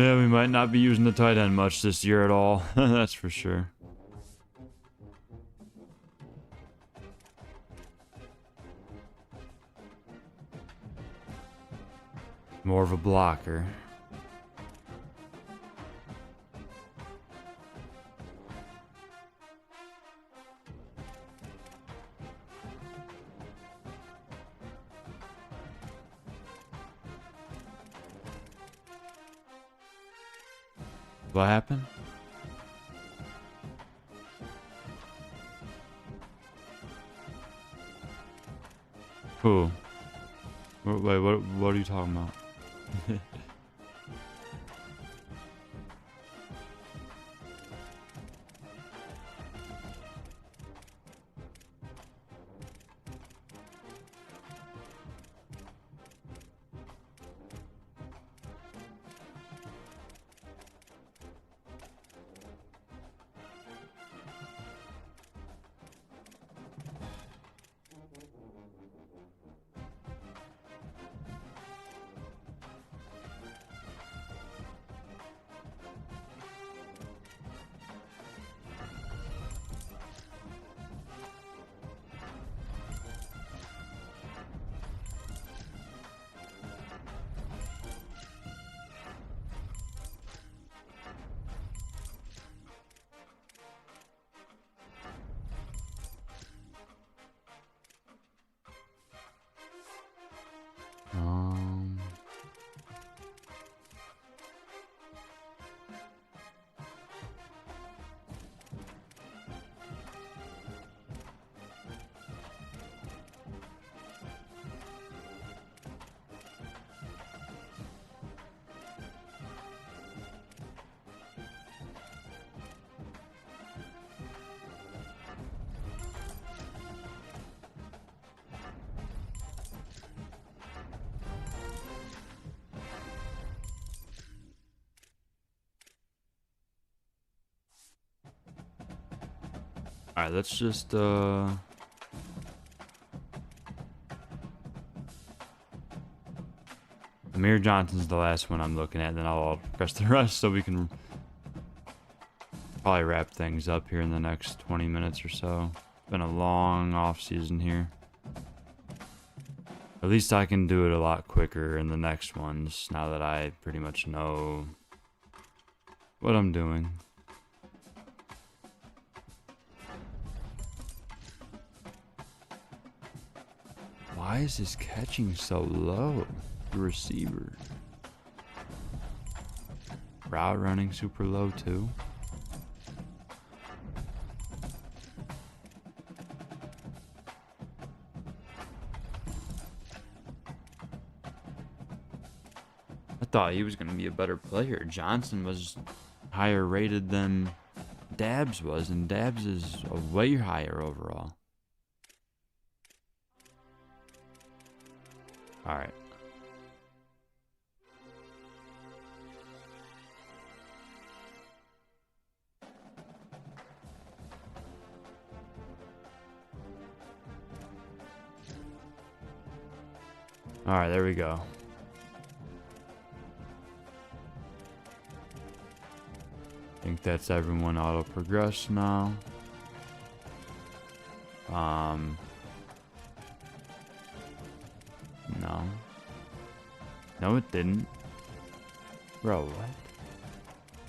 Yeah, we might not be using the tight end much this year at all. That's for sure. More of a blocker. What happened? Who? Wait, what are you talking about? Um, all right, let's just Amir Johnson's the last one I'm looking at, then I'll press the rest so we can probably wrap things up here in the next 20 minutes or so. It's been a long off season here. At least I can do it a lot quicker in the next ones now that I pretty much know what I'm doing. Why is this catching so low? The receiver. Route running super low too. I thought he was going to be a better player. Johnson was higher rated than Dabs was, and Dabs is a way higher overall. All right. All right, there we go. I think that's everyone auto progress now. No. No, it didn't. Bro, what?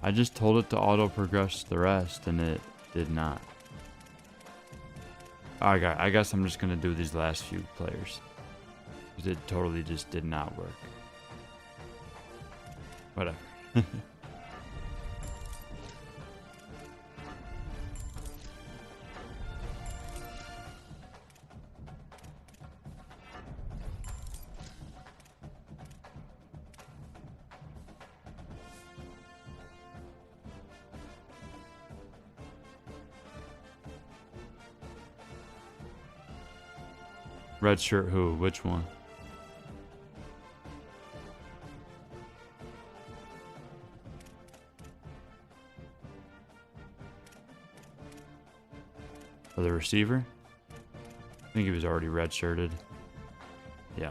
I just told it to auto progress the rest and it did not. Okay, I guess I'm just gonna do these last few players. Because it totally just did not work. Whatever. Red shirt who? Which one? For the receiver? I think he was already red shirted. Yeah.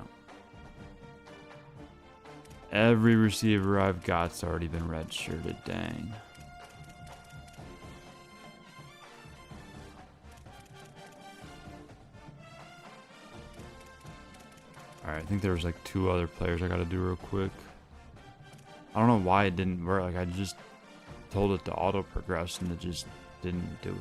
Every receiver I've got's already been redshirted. Dang. Alright, I think there was like 2 other players I gotta do real quick. I don't know why it didn't work. Like, I just told it to auto progress and it just didn't do it.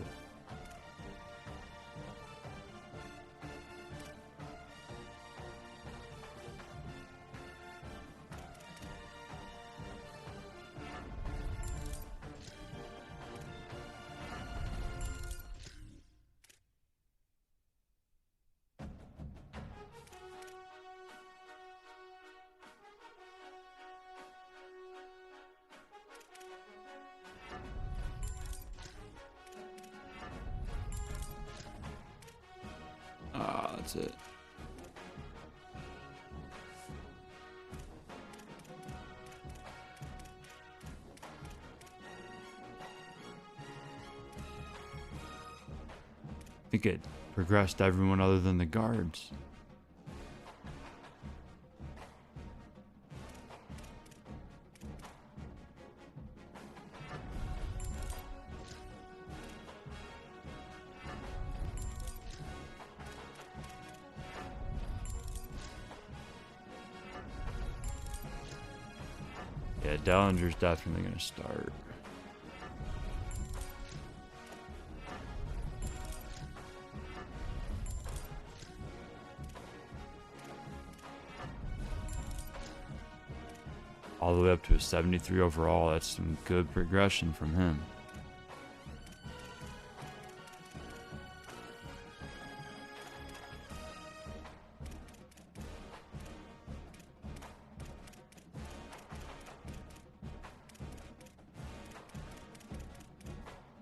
That's it. I think it progressed everyone other than the guards. Yeah, Dellinger's definitely going to start. All the way up to a 73 overall. That's some good progression from him.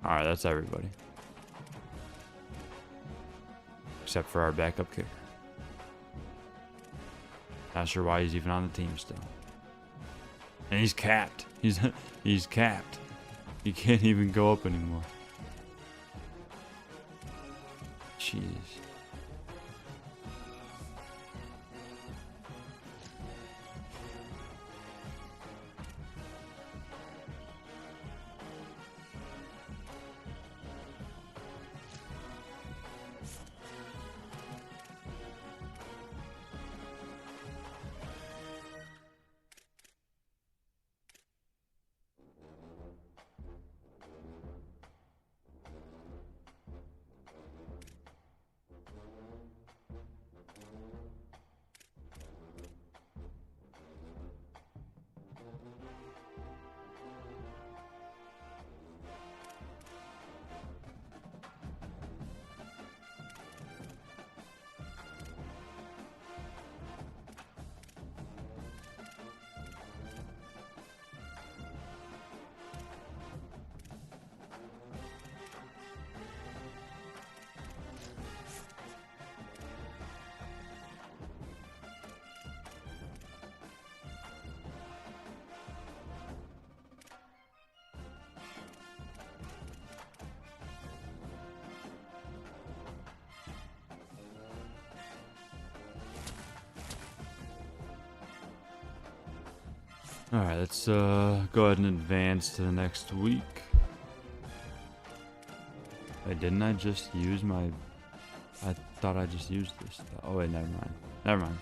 Alright, that's everybody. Except for our backup kicker. Not sure why he's even on the team still. And he's capped. He's capped. He can't even go up anymore. Jeez. Alright, let's go ahead and advance to the next week. Wait, didn't I just use my... I thought I just used this. Oh wait, never mind. Never mind.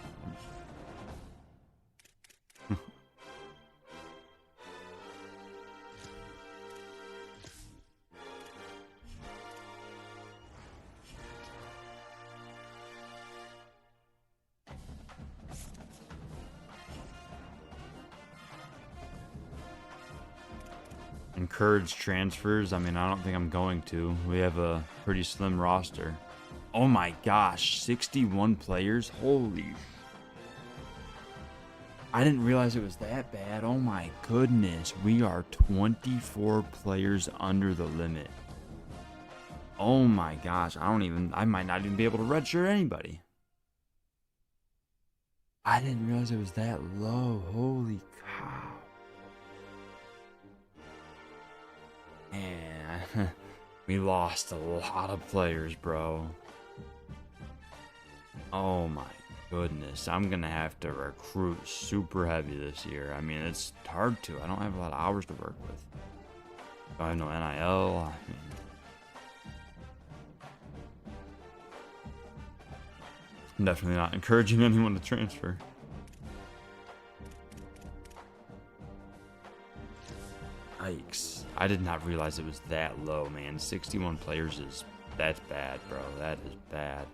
Encourage transfers. I mean, I don't think I'm going to. We have a pretty slim roster. Oh my gosh, 61 players? Holy. I didn't realize it was that bad. Oh my goodness. We are 24 players under the limit. Oh my gosh. I might not even be able to redshirt anybody. I didn't realize it was that low. Holy cow. Man, we lost a lot of players, bro. Oh my goodness, I'm gonna have to recruit super heavy this year. I mean, it's hard to. I don't have a lot of hours to work with. I have no NIL. I mean, I'm definitely not encouraging anyone to transfer. Yikes. I did not realize it was that low, man. 61 players that's bad, bro. That is bad.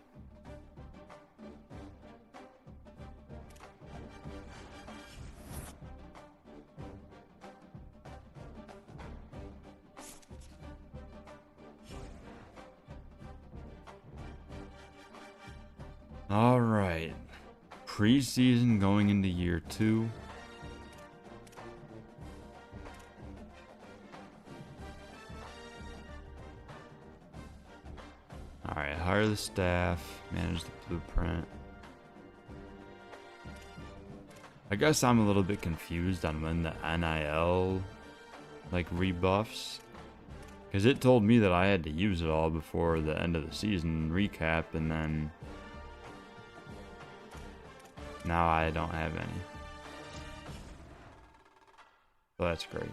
All right. Preseason going into year 2. Alright, hire the staff, manage the blueprint. I guess I'm a little bit confused on when the NIL, like, rebuffs. Because it told me that I had to use it all before the end of the season recap, and then now I don't have any. So that's great.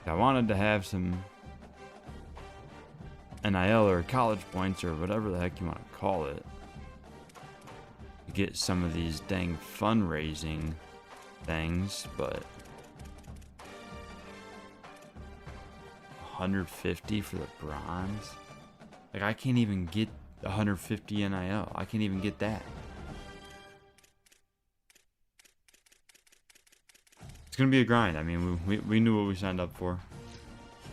I wanted to have some NIL or college points or whatever the heck you want to call it to get some of these dang fundraising things, but 150 for the bronze? Like, I can't even get 150 NIL. I can't even get that. It's gonna be a grind. I mean, we knew what we signed up for.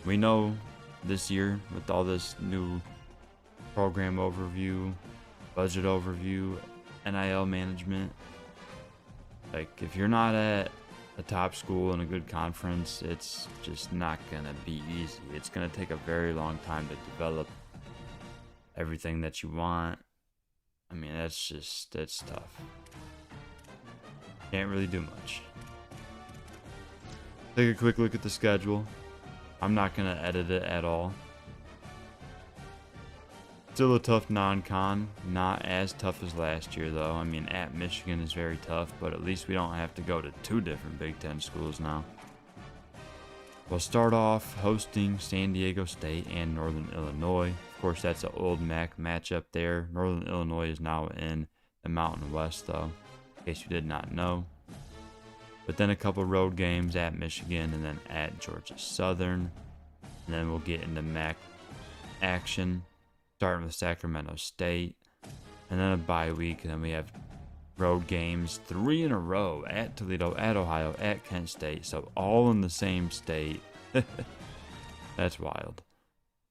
We know this year with all this new program overview, budget overview, NIL management. Like, if you're not at a top school in a good conference, it's just not gonna be easy. It's gonna take a very long time to develop everything that you want. I mean, it's tough. Can't really do much. Take a quick look at the schedule. I'm not going to edit it at all. Still a tough non-con. Not as tough as last year, though. I mean, at Michigan is very tough, but at least we don't have to go to 2 different Big Ten schools now. We'll start off hosting San Diego State and Northern Illinois. Of course, that's an old MAC matchup there. Northern Illinois is now in the Mountain West, though, in case you did not know. But then a couple road games at Michigan and then at Georgia Southern. And then we'll get into MAC action, starting with Sacramento State. And then a bye week. And then we have road games 3 in a row at Toledo, at Ohio, at Kent State. So all in the same state. That's wild.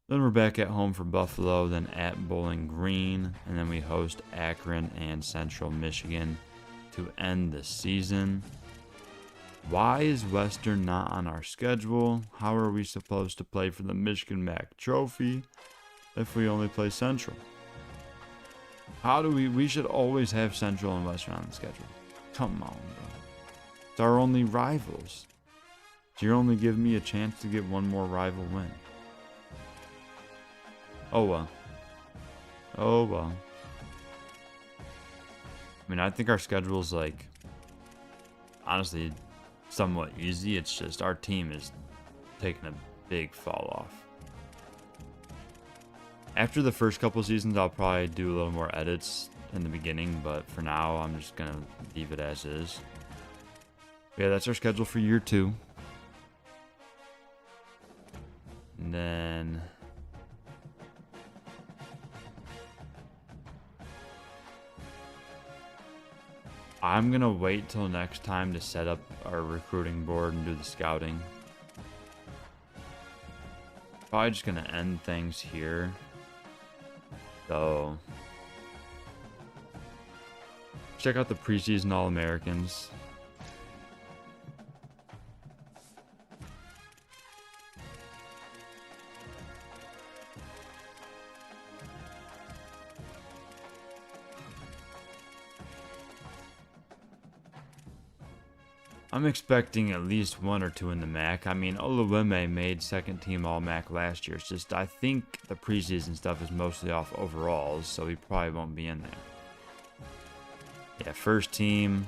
Then we're back at home for Buffalo, then at Bowling Green. And then we host Akron and Central Michigan to end the season. Why is Western not on our schedule? How are we supposed to play for the Michigan MAC trophy if we only play Central? How do we should always have Central and Western on the schedule. Come on, bro. It's our only rivals. So you're only giving me a chance to get one more rival win. Oh well. Oh well. I mean, I think our schedule's, like, honestly somewhat easy. It's just our team is taking a big fall off. After the first couple seasons, I'll probably do a little more edits in the beginning, but for now, I'm just gonna leave it as is. Yeah, that's our schedule for year 2. And then I'm gonna wait till next time to set up our recruiting board and do the scouting. Probably just gonna end things here. So check out the preseason All-Americans. I'm expecting at least 1 or 2 in the MAC. I mean, Oluweme made second team All-MAC last year. It's just, I think the preseason stuff is mostly off overalls, so he probably won't be in there. Yeah, first team.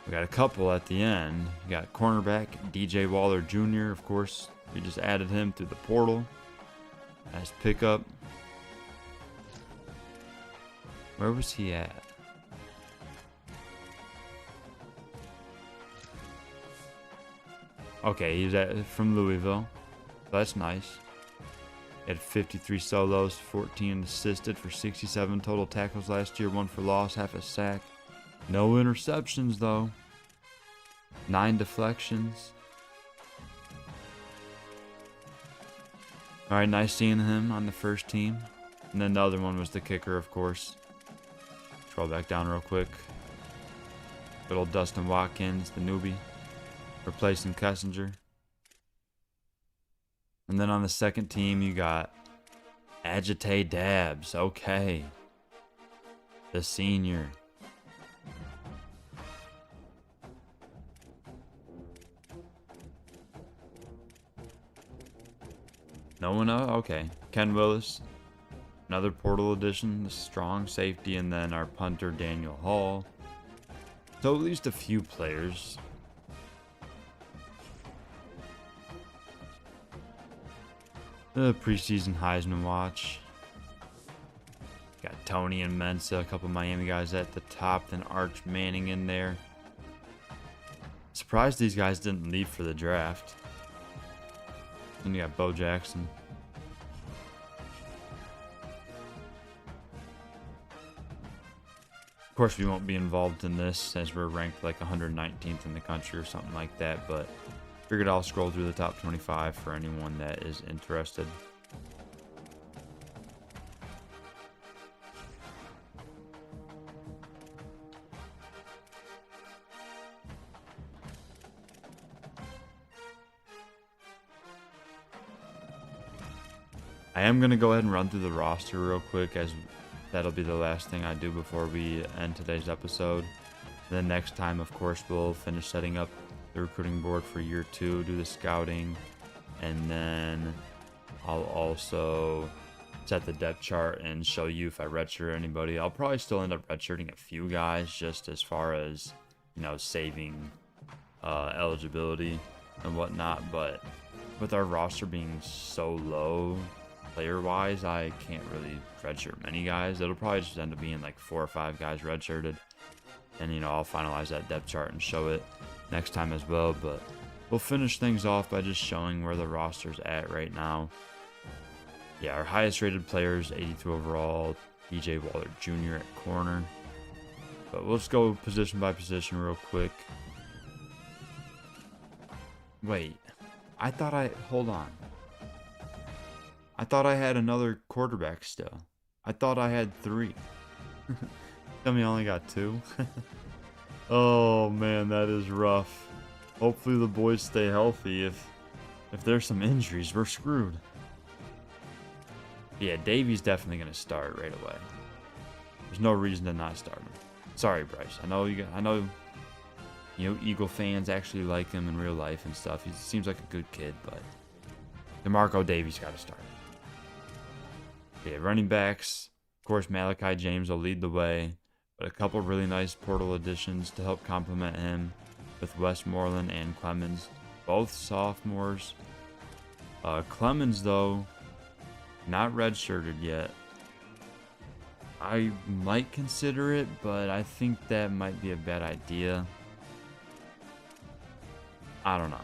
We got a couple at the end. You got cornerback DJ Waller Jr. Of course, we just added him through the portal. Nice pickup. Where was he at? Okay, he's from Louisville. So that's nice. He had 53 solos, 14 assisted for 67 total tackles last year, 1 for loss, half a sack. No interceptions though. 9 deflections. Alright, nice seeing him on the first team. And then the other one was the kicker, of course. Scroll back down real quick. Good old Dustin Watkins, the newbie, replacing Kessinger. And then on the second team, you got Agite Dabs. Okay. The senior. No one else? Okay. Ken Willis. Another portal addition. The strong safety. And then our punter, Daniel Hall. So at least a few players. The preseason Heisman watch. Got Tony and Mensa, a couple Miami guys at the top, then Arch Manning in there. Surprised these guys didn't leave for the draft. Then you got Bo Jackson. Of course, we won't be involved in this as we're ranked like 119th in the country or something like that, but figured I'll scroll through the top 25 for anyone that is interested. I am going to go ahead and run through the roster real quick, as that'll be the last thing I do before we end today's episode. Then next time, of course, we'll finish setting up the recruiting board for year 2, do the scouting, and then I'll also set the depth chart and show you if I redshirt anybody. I'll probably still end up redshirting a few guys, just as far as, you know, saving eligibility and whatnot, but with our roster being so low player wise, I can't really redshirt many guys. It'll probably just end up being like 4 or 5 guys redshirted, and you know, I'll finalize that depth chart and show it next time as well. But we'll finish things off by just showing where the roster's at right now. Yeah, our highest rated players, 82 overall, DJ Waller Jr. at corner. But we'll just go position by position real quick. Wait, hold on. I thought I had another quarterback still. I thought I had 3. Tell me I only got 2. Oh man, that is rough. Hopefully the boys stay healthy. If there's some injuries, we're screwed. Yeah, Davey's definitely gonna start right away. There's no reason to not start him. Sorry, Bryce. I know you know, Eagle fans actually like him in real life and stuff. He seems like a good kid, but DeMarco Davies got to start. Yeah, running backs. Of course, Malachi James will lead the way, but a couple really nice portal additions to help complement him with Westmoreland and Clemens, both sophomores. Clemens, though, not redshirted yet. I might consider it, but I think that might be a bad idea. I don't know.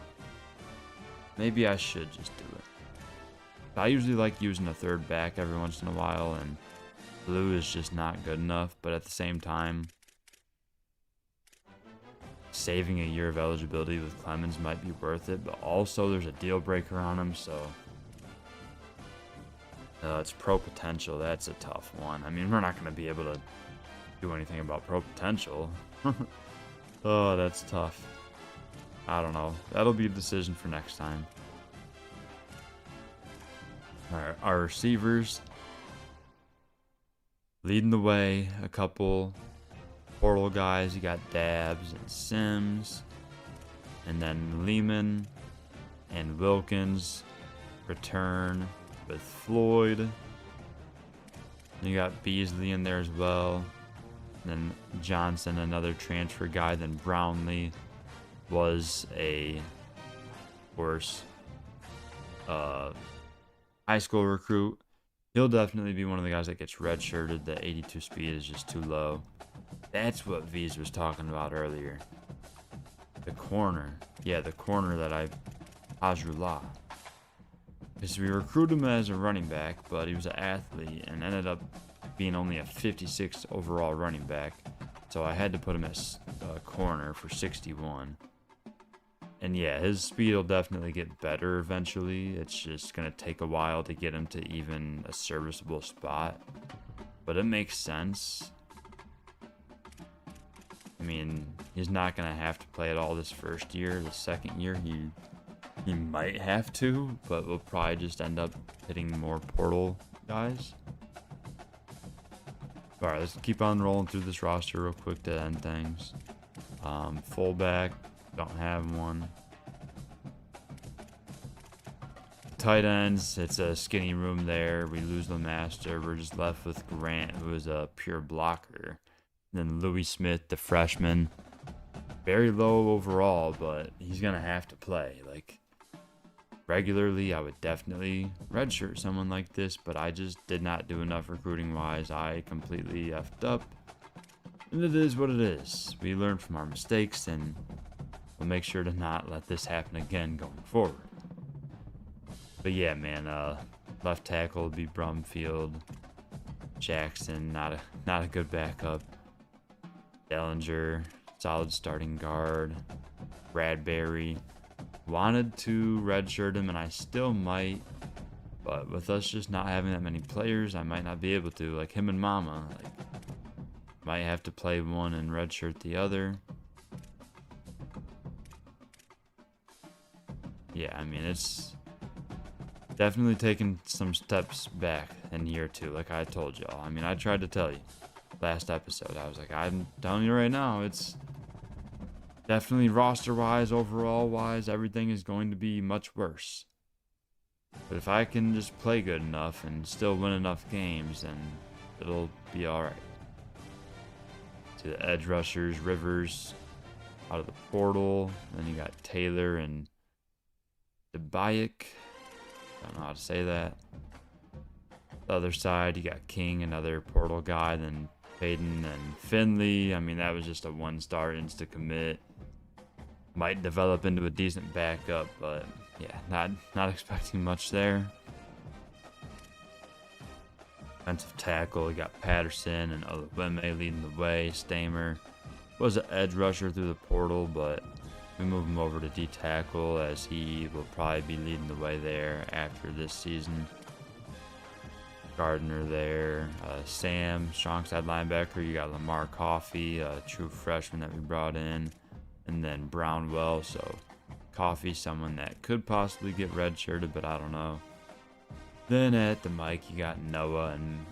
Maybe I should just do it. I usually like using a third back every once in a while, and blue is just not good enough, but at the same time, saving a year of eligibility with Clemens might be worth it, but also there's a deal breaker on him, so it's pro potential. That's a tough one. I mean, we're not going to be able to do anything about pro potential. Oh, that's tough. I don't know. That'll be a decision for next time. Our receivers leading the way. A couple portal guys. You got Dabbs and Sims, and then Lehman and Wilkins return with Floyd. You got Beasley in there as well. Then Johnson, another transfer guy. Then Brownlee was a, of course, high school recruit. He'll definitely be one of the guys that gets redshirted. The 82 speed is just too low. That's what V's was talking about earlier. The corner. Yeah, the corner that Hajrullah. Because we recruited him as a running back, but he was an athlete and ended up being only a 56 overall running back. So I had to put him as a corner for 61. And yeah, his speed will definitely get better eventually. It's just going to take a while to get him to even a serviceable spot. But it makes sense. I mean, he's not going to have to play at all this first year. The second year, he might have to, but we'll probably just end up hitting more portal guys. Alright, let's keep on rolling through this roster real quick to end things. Fullback, don't have one. Tight ends, it's a skinny room there. We lose the master. We're just left with Grant, who is a pure blocker. And then Louis Smith, the freshman. Very low overall, but he's going to have to play. Like, regularly, I would definitely redshirt someone like this, but I just did not do enough recruiting-wise. I completely effed up. And it is what it is. We learn from our mistakes, and we'll make sure to not let this happen again going forward. But yeah, man, left tackle would be Brumfield. Jackson, not a good backup. Dellinger, solid starting guard. Bradbury, wanted to redshirt him, and I still might. But with us just not having that many players, I might not be able to. Like him and Mama, like, might have to play one and redshirt the other. Yeah, I mean, it's definitely taken some steps back in year two, like I told y'all. I mean, I tried to tell you last episode. I was like, I'm telling you right now, it's definitely roster-wise, overall-wise, everything is going to be much worse. But if I can just play good enough and still win enough games, then it'll be alright. To the edge rushers, Rivers out of the portal. Then you got Taylor and Debayek. Don't know how to say that. The other side, you got King, another portal guy, then Payton and Finley. I mean, that was just a one-star insta-commit. Might develop into a decent backup, but yeah, not expecting much there. Defensive tackle, you got Patterson and Oluweme leading the way. Stamer was an edge rusher through the portal, but we move him over to D-tackle as he will probably be leading the way there after this season. Gardner there. Sam, strong side linebacker. You got Lamar Coffey, a true freshman that we brought in. And then Brownwell. So Coffey, someone that could possibly get redshirted, but I don't know. Then at the mic, you got Noah and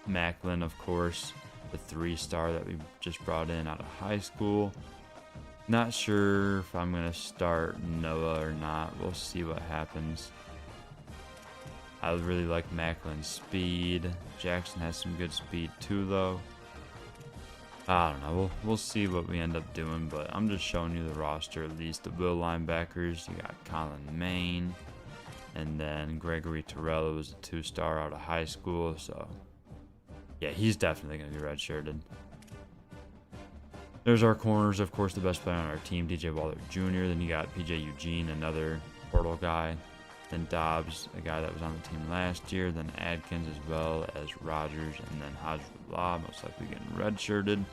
Macklin, of course. The 3-star that we just brought in out of high school. Not sure if I'm going to start Noah or not. We'll see what happens. I really like Macklin's speed. Jackson has some good speed too, though. I don't know. We'll see what we end up doing, but I'm just showing you the roster at least. The Will linebackers, you got Colin Maine, and then Gregory Torello was a 2-star out of high school, so yeah, he's definitely going to be redshirted. There's our corners, of course, the best player on our team, DJ Waller Jr. Then you got PJ Eugene, another portal guy. Then Dobbs, a guy that was on the team last year. Then Adkins as well as Rogers. And then Hajrullah, most likely getting redshirted.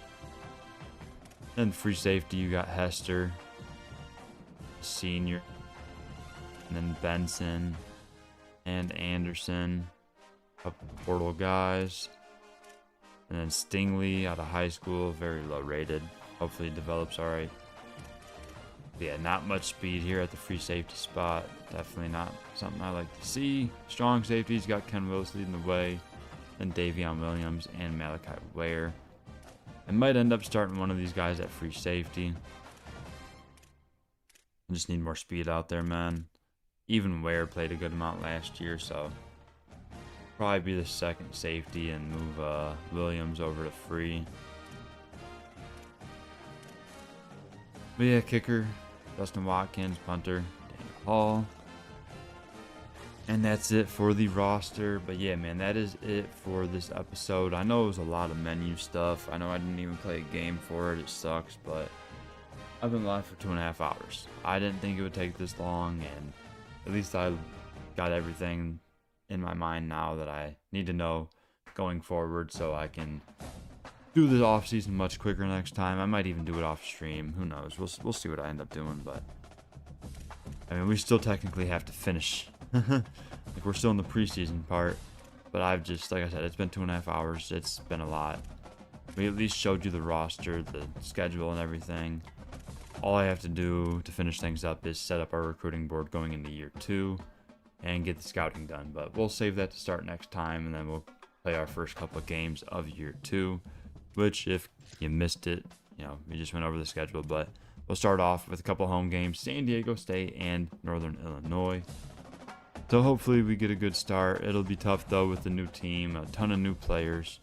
Then free safety, you got Hester, senior. And then Benson and Anderson, a couple portal guys. And then Stingley out of high school, very low rated. Hopefully develops all right. Yeah, not much speed here at the free safety spot. Definitely not something I like to see. Strong safeties, got Ken Willis leading the way. Then Davion Williams and Malachi Ware. I might end up starting one of these guys at free safety. I just need more speed out there, man. Even Ware played a good amount last year, so probably be the second safety and move Williams over to free. But yeah, kicker, Justin Watkins, punter, Daniel Hall. And that's it for the roster. But yeah, man, that is it for this episode. I know it was a lot of menu stuff. I know I didn't even play a game for it. It sucks, but I've been live for 2.5 hours. I didn't think it would take this long, and at least I got everything in my mind now that I need to know going forward, so I can do the off season much quicker next time. I might even do it off stream. Who knows? We'll see what I end up doing, but I mean, we still technically have to finish. Like, we're still in the preseason part, but I've just, like I said, it's been 2.5 hours. It's been a lot. We at least showed you the roster, the schedule, and everything. All I have to do to finish things up is set up our recruiting board going into year 2 and get the scouting done. But we'll save that to start next time, and then we'll play our first couple of games of year 2, which, if you missed it, you know, we just went over the schedule, but we'll start off with a couple home games, San Diego State and Northern Illinois. So hopefully we get a good start. It'll be tough though with the new team, a ton of new players,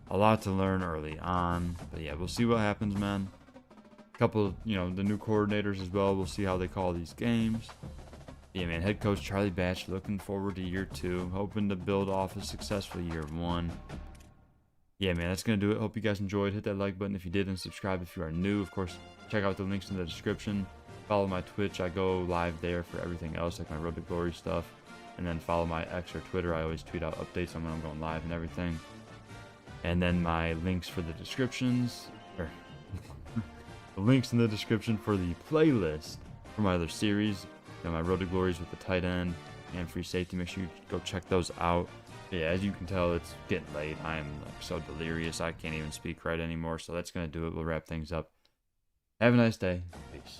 a lot to learn early on. But yeah, we'll see what happens, man. A couple, you know, the new coordinators as well. We'll see how they call these games. Yeah, man, head coach Charlie Batch, looking forward to year 2, hoping to build off a successful year 1. Yeah, man, that's going to do it. Hope you guys enjoyed. Hit that like button if you did, and subscribe if you are new. Of course, check out the links in the description. Follow my Twitch. I go live there for everything else, like my Road to Glory stuff. And then follow my X or Twitter. I always tweet out updates on when I'm going live and everything. And then my links for the descriptions, or the links in the description for the playlist for my other series. You know, my Road to Glories with the tight end and free safety. Make sure you go check those out. Yeah, as you can tell, it's getting late. I am like so delirious. I can't even speak right anymore. So that's going to do it. We'll wrap things up. Have a nice day. Peace.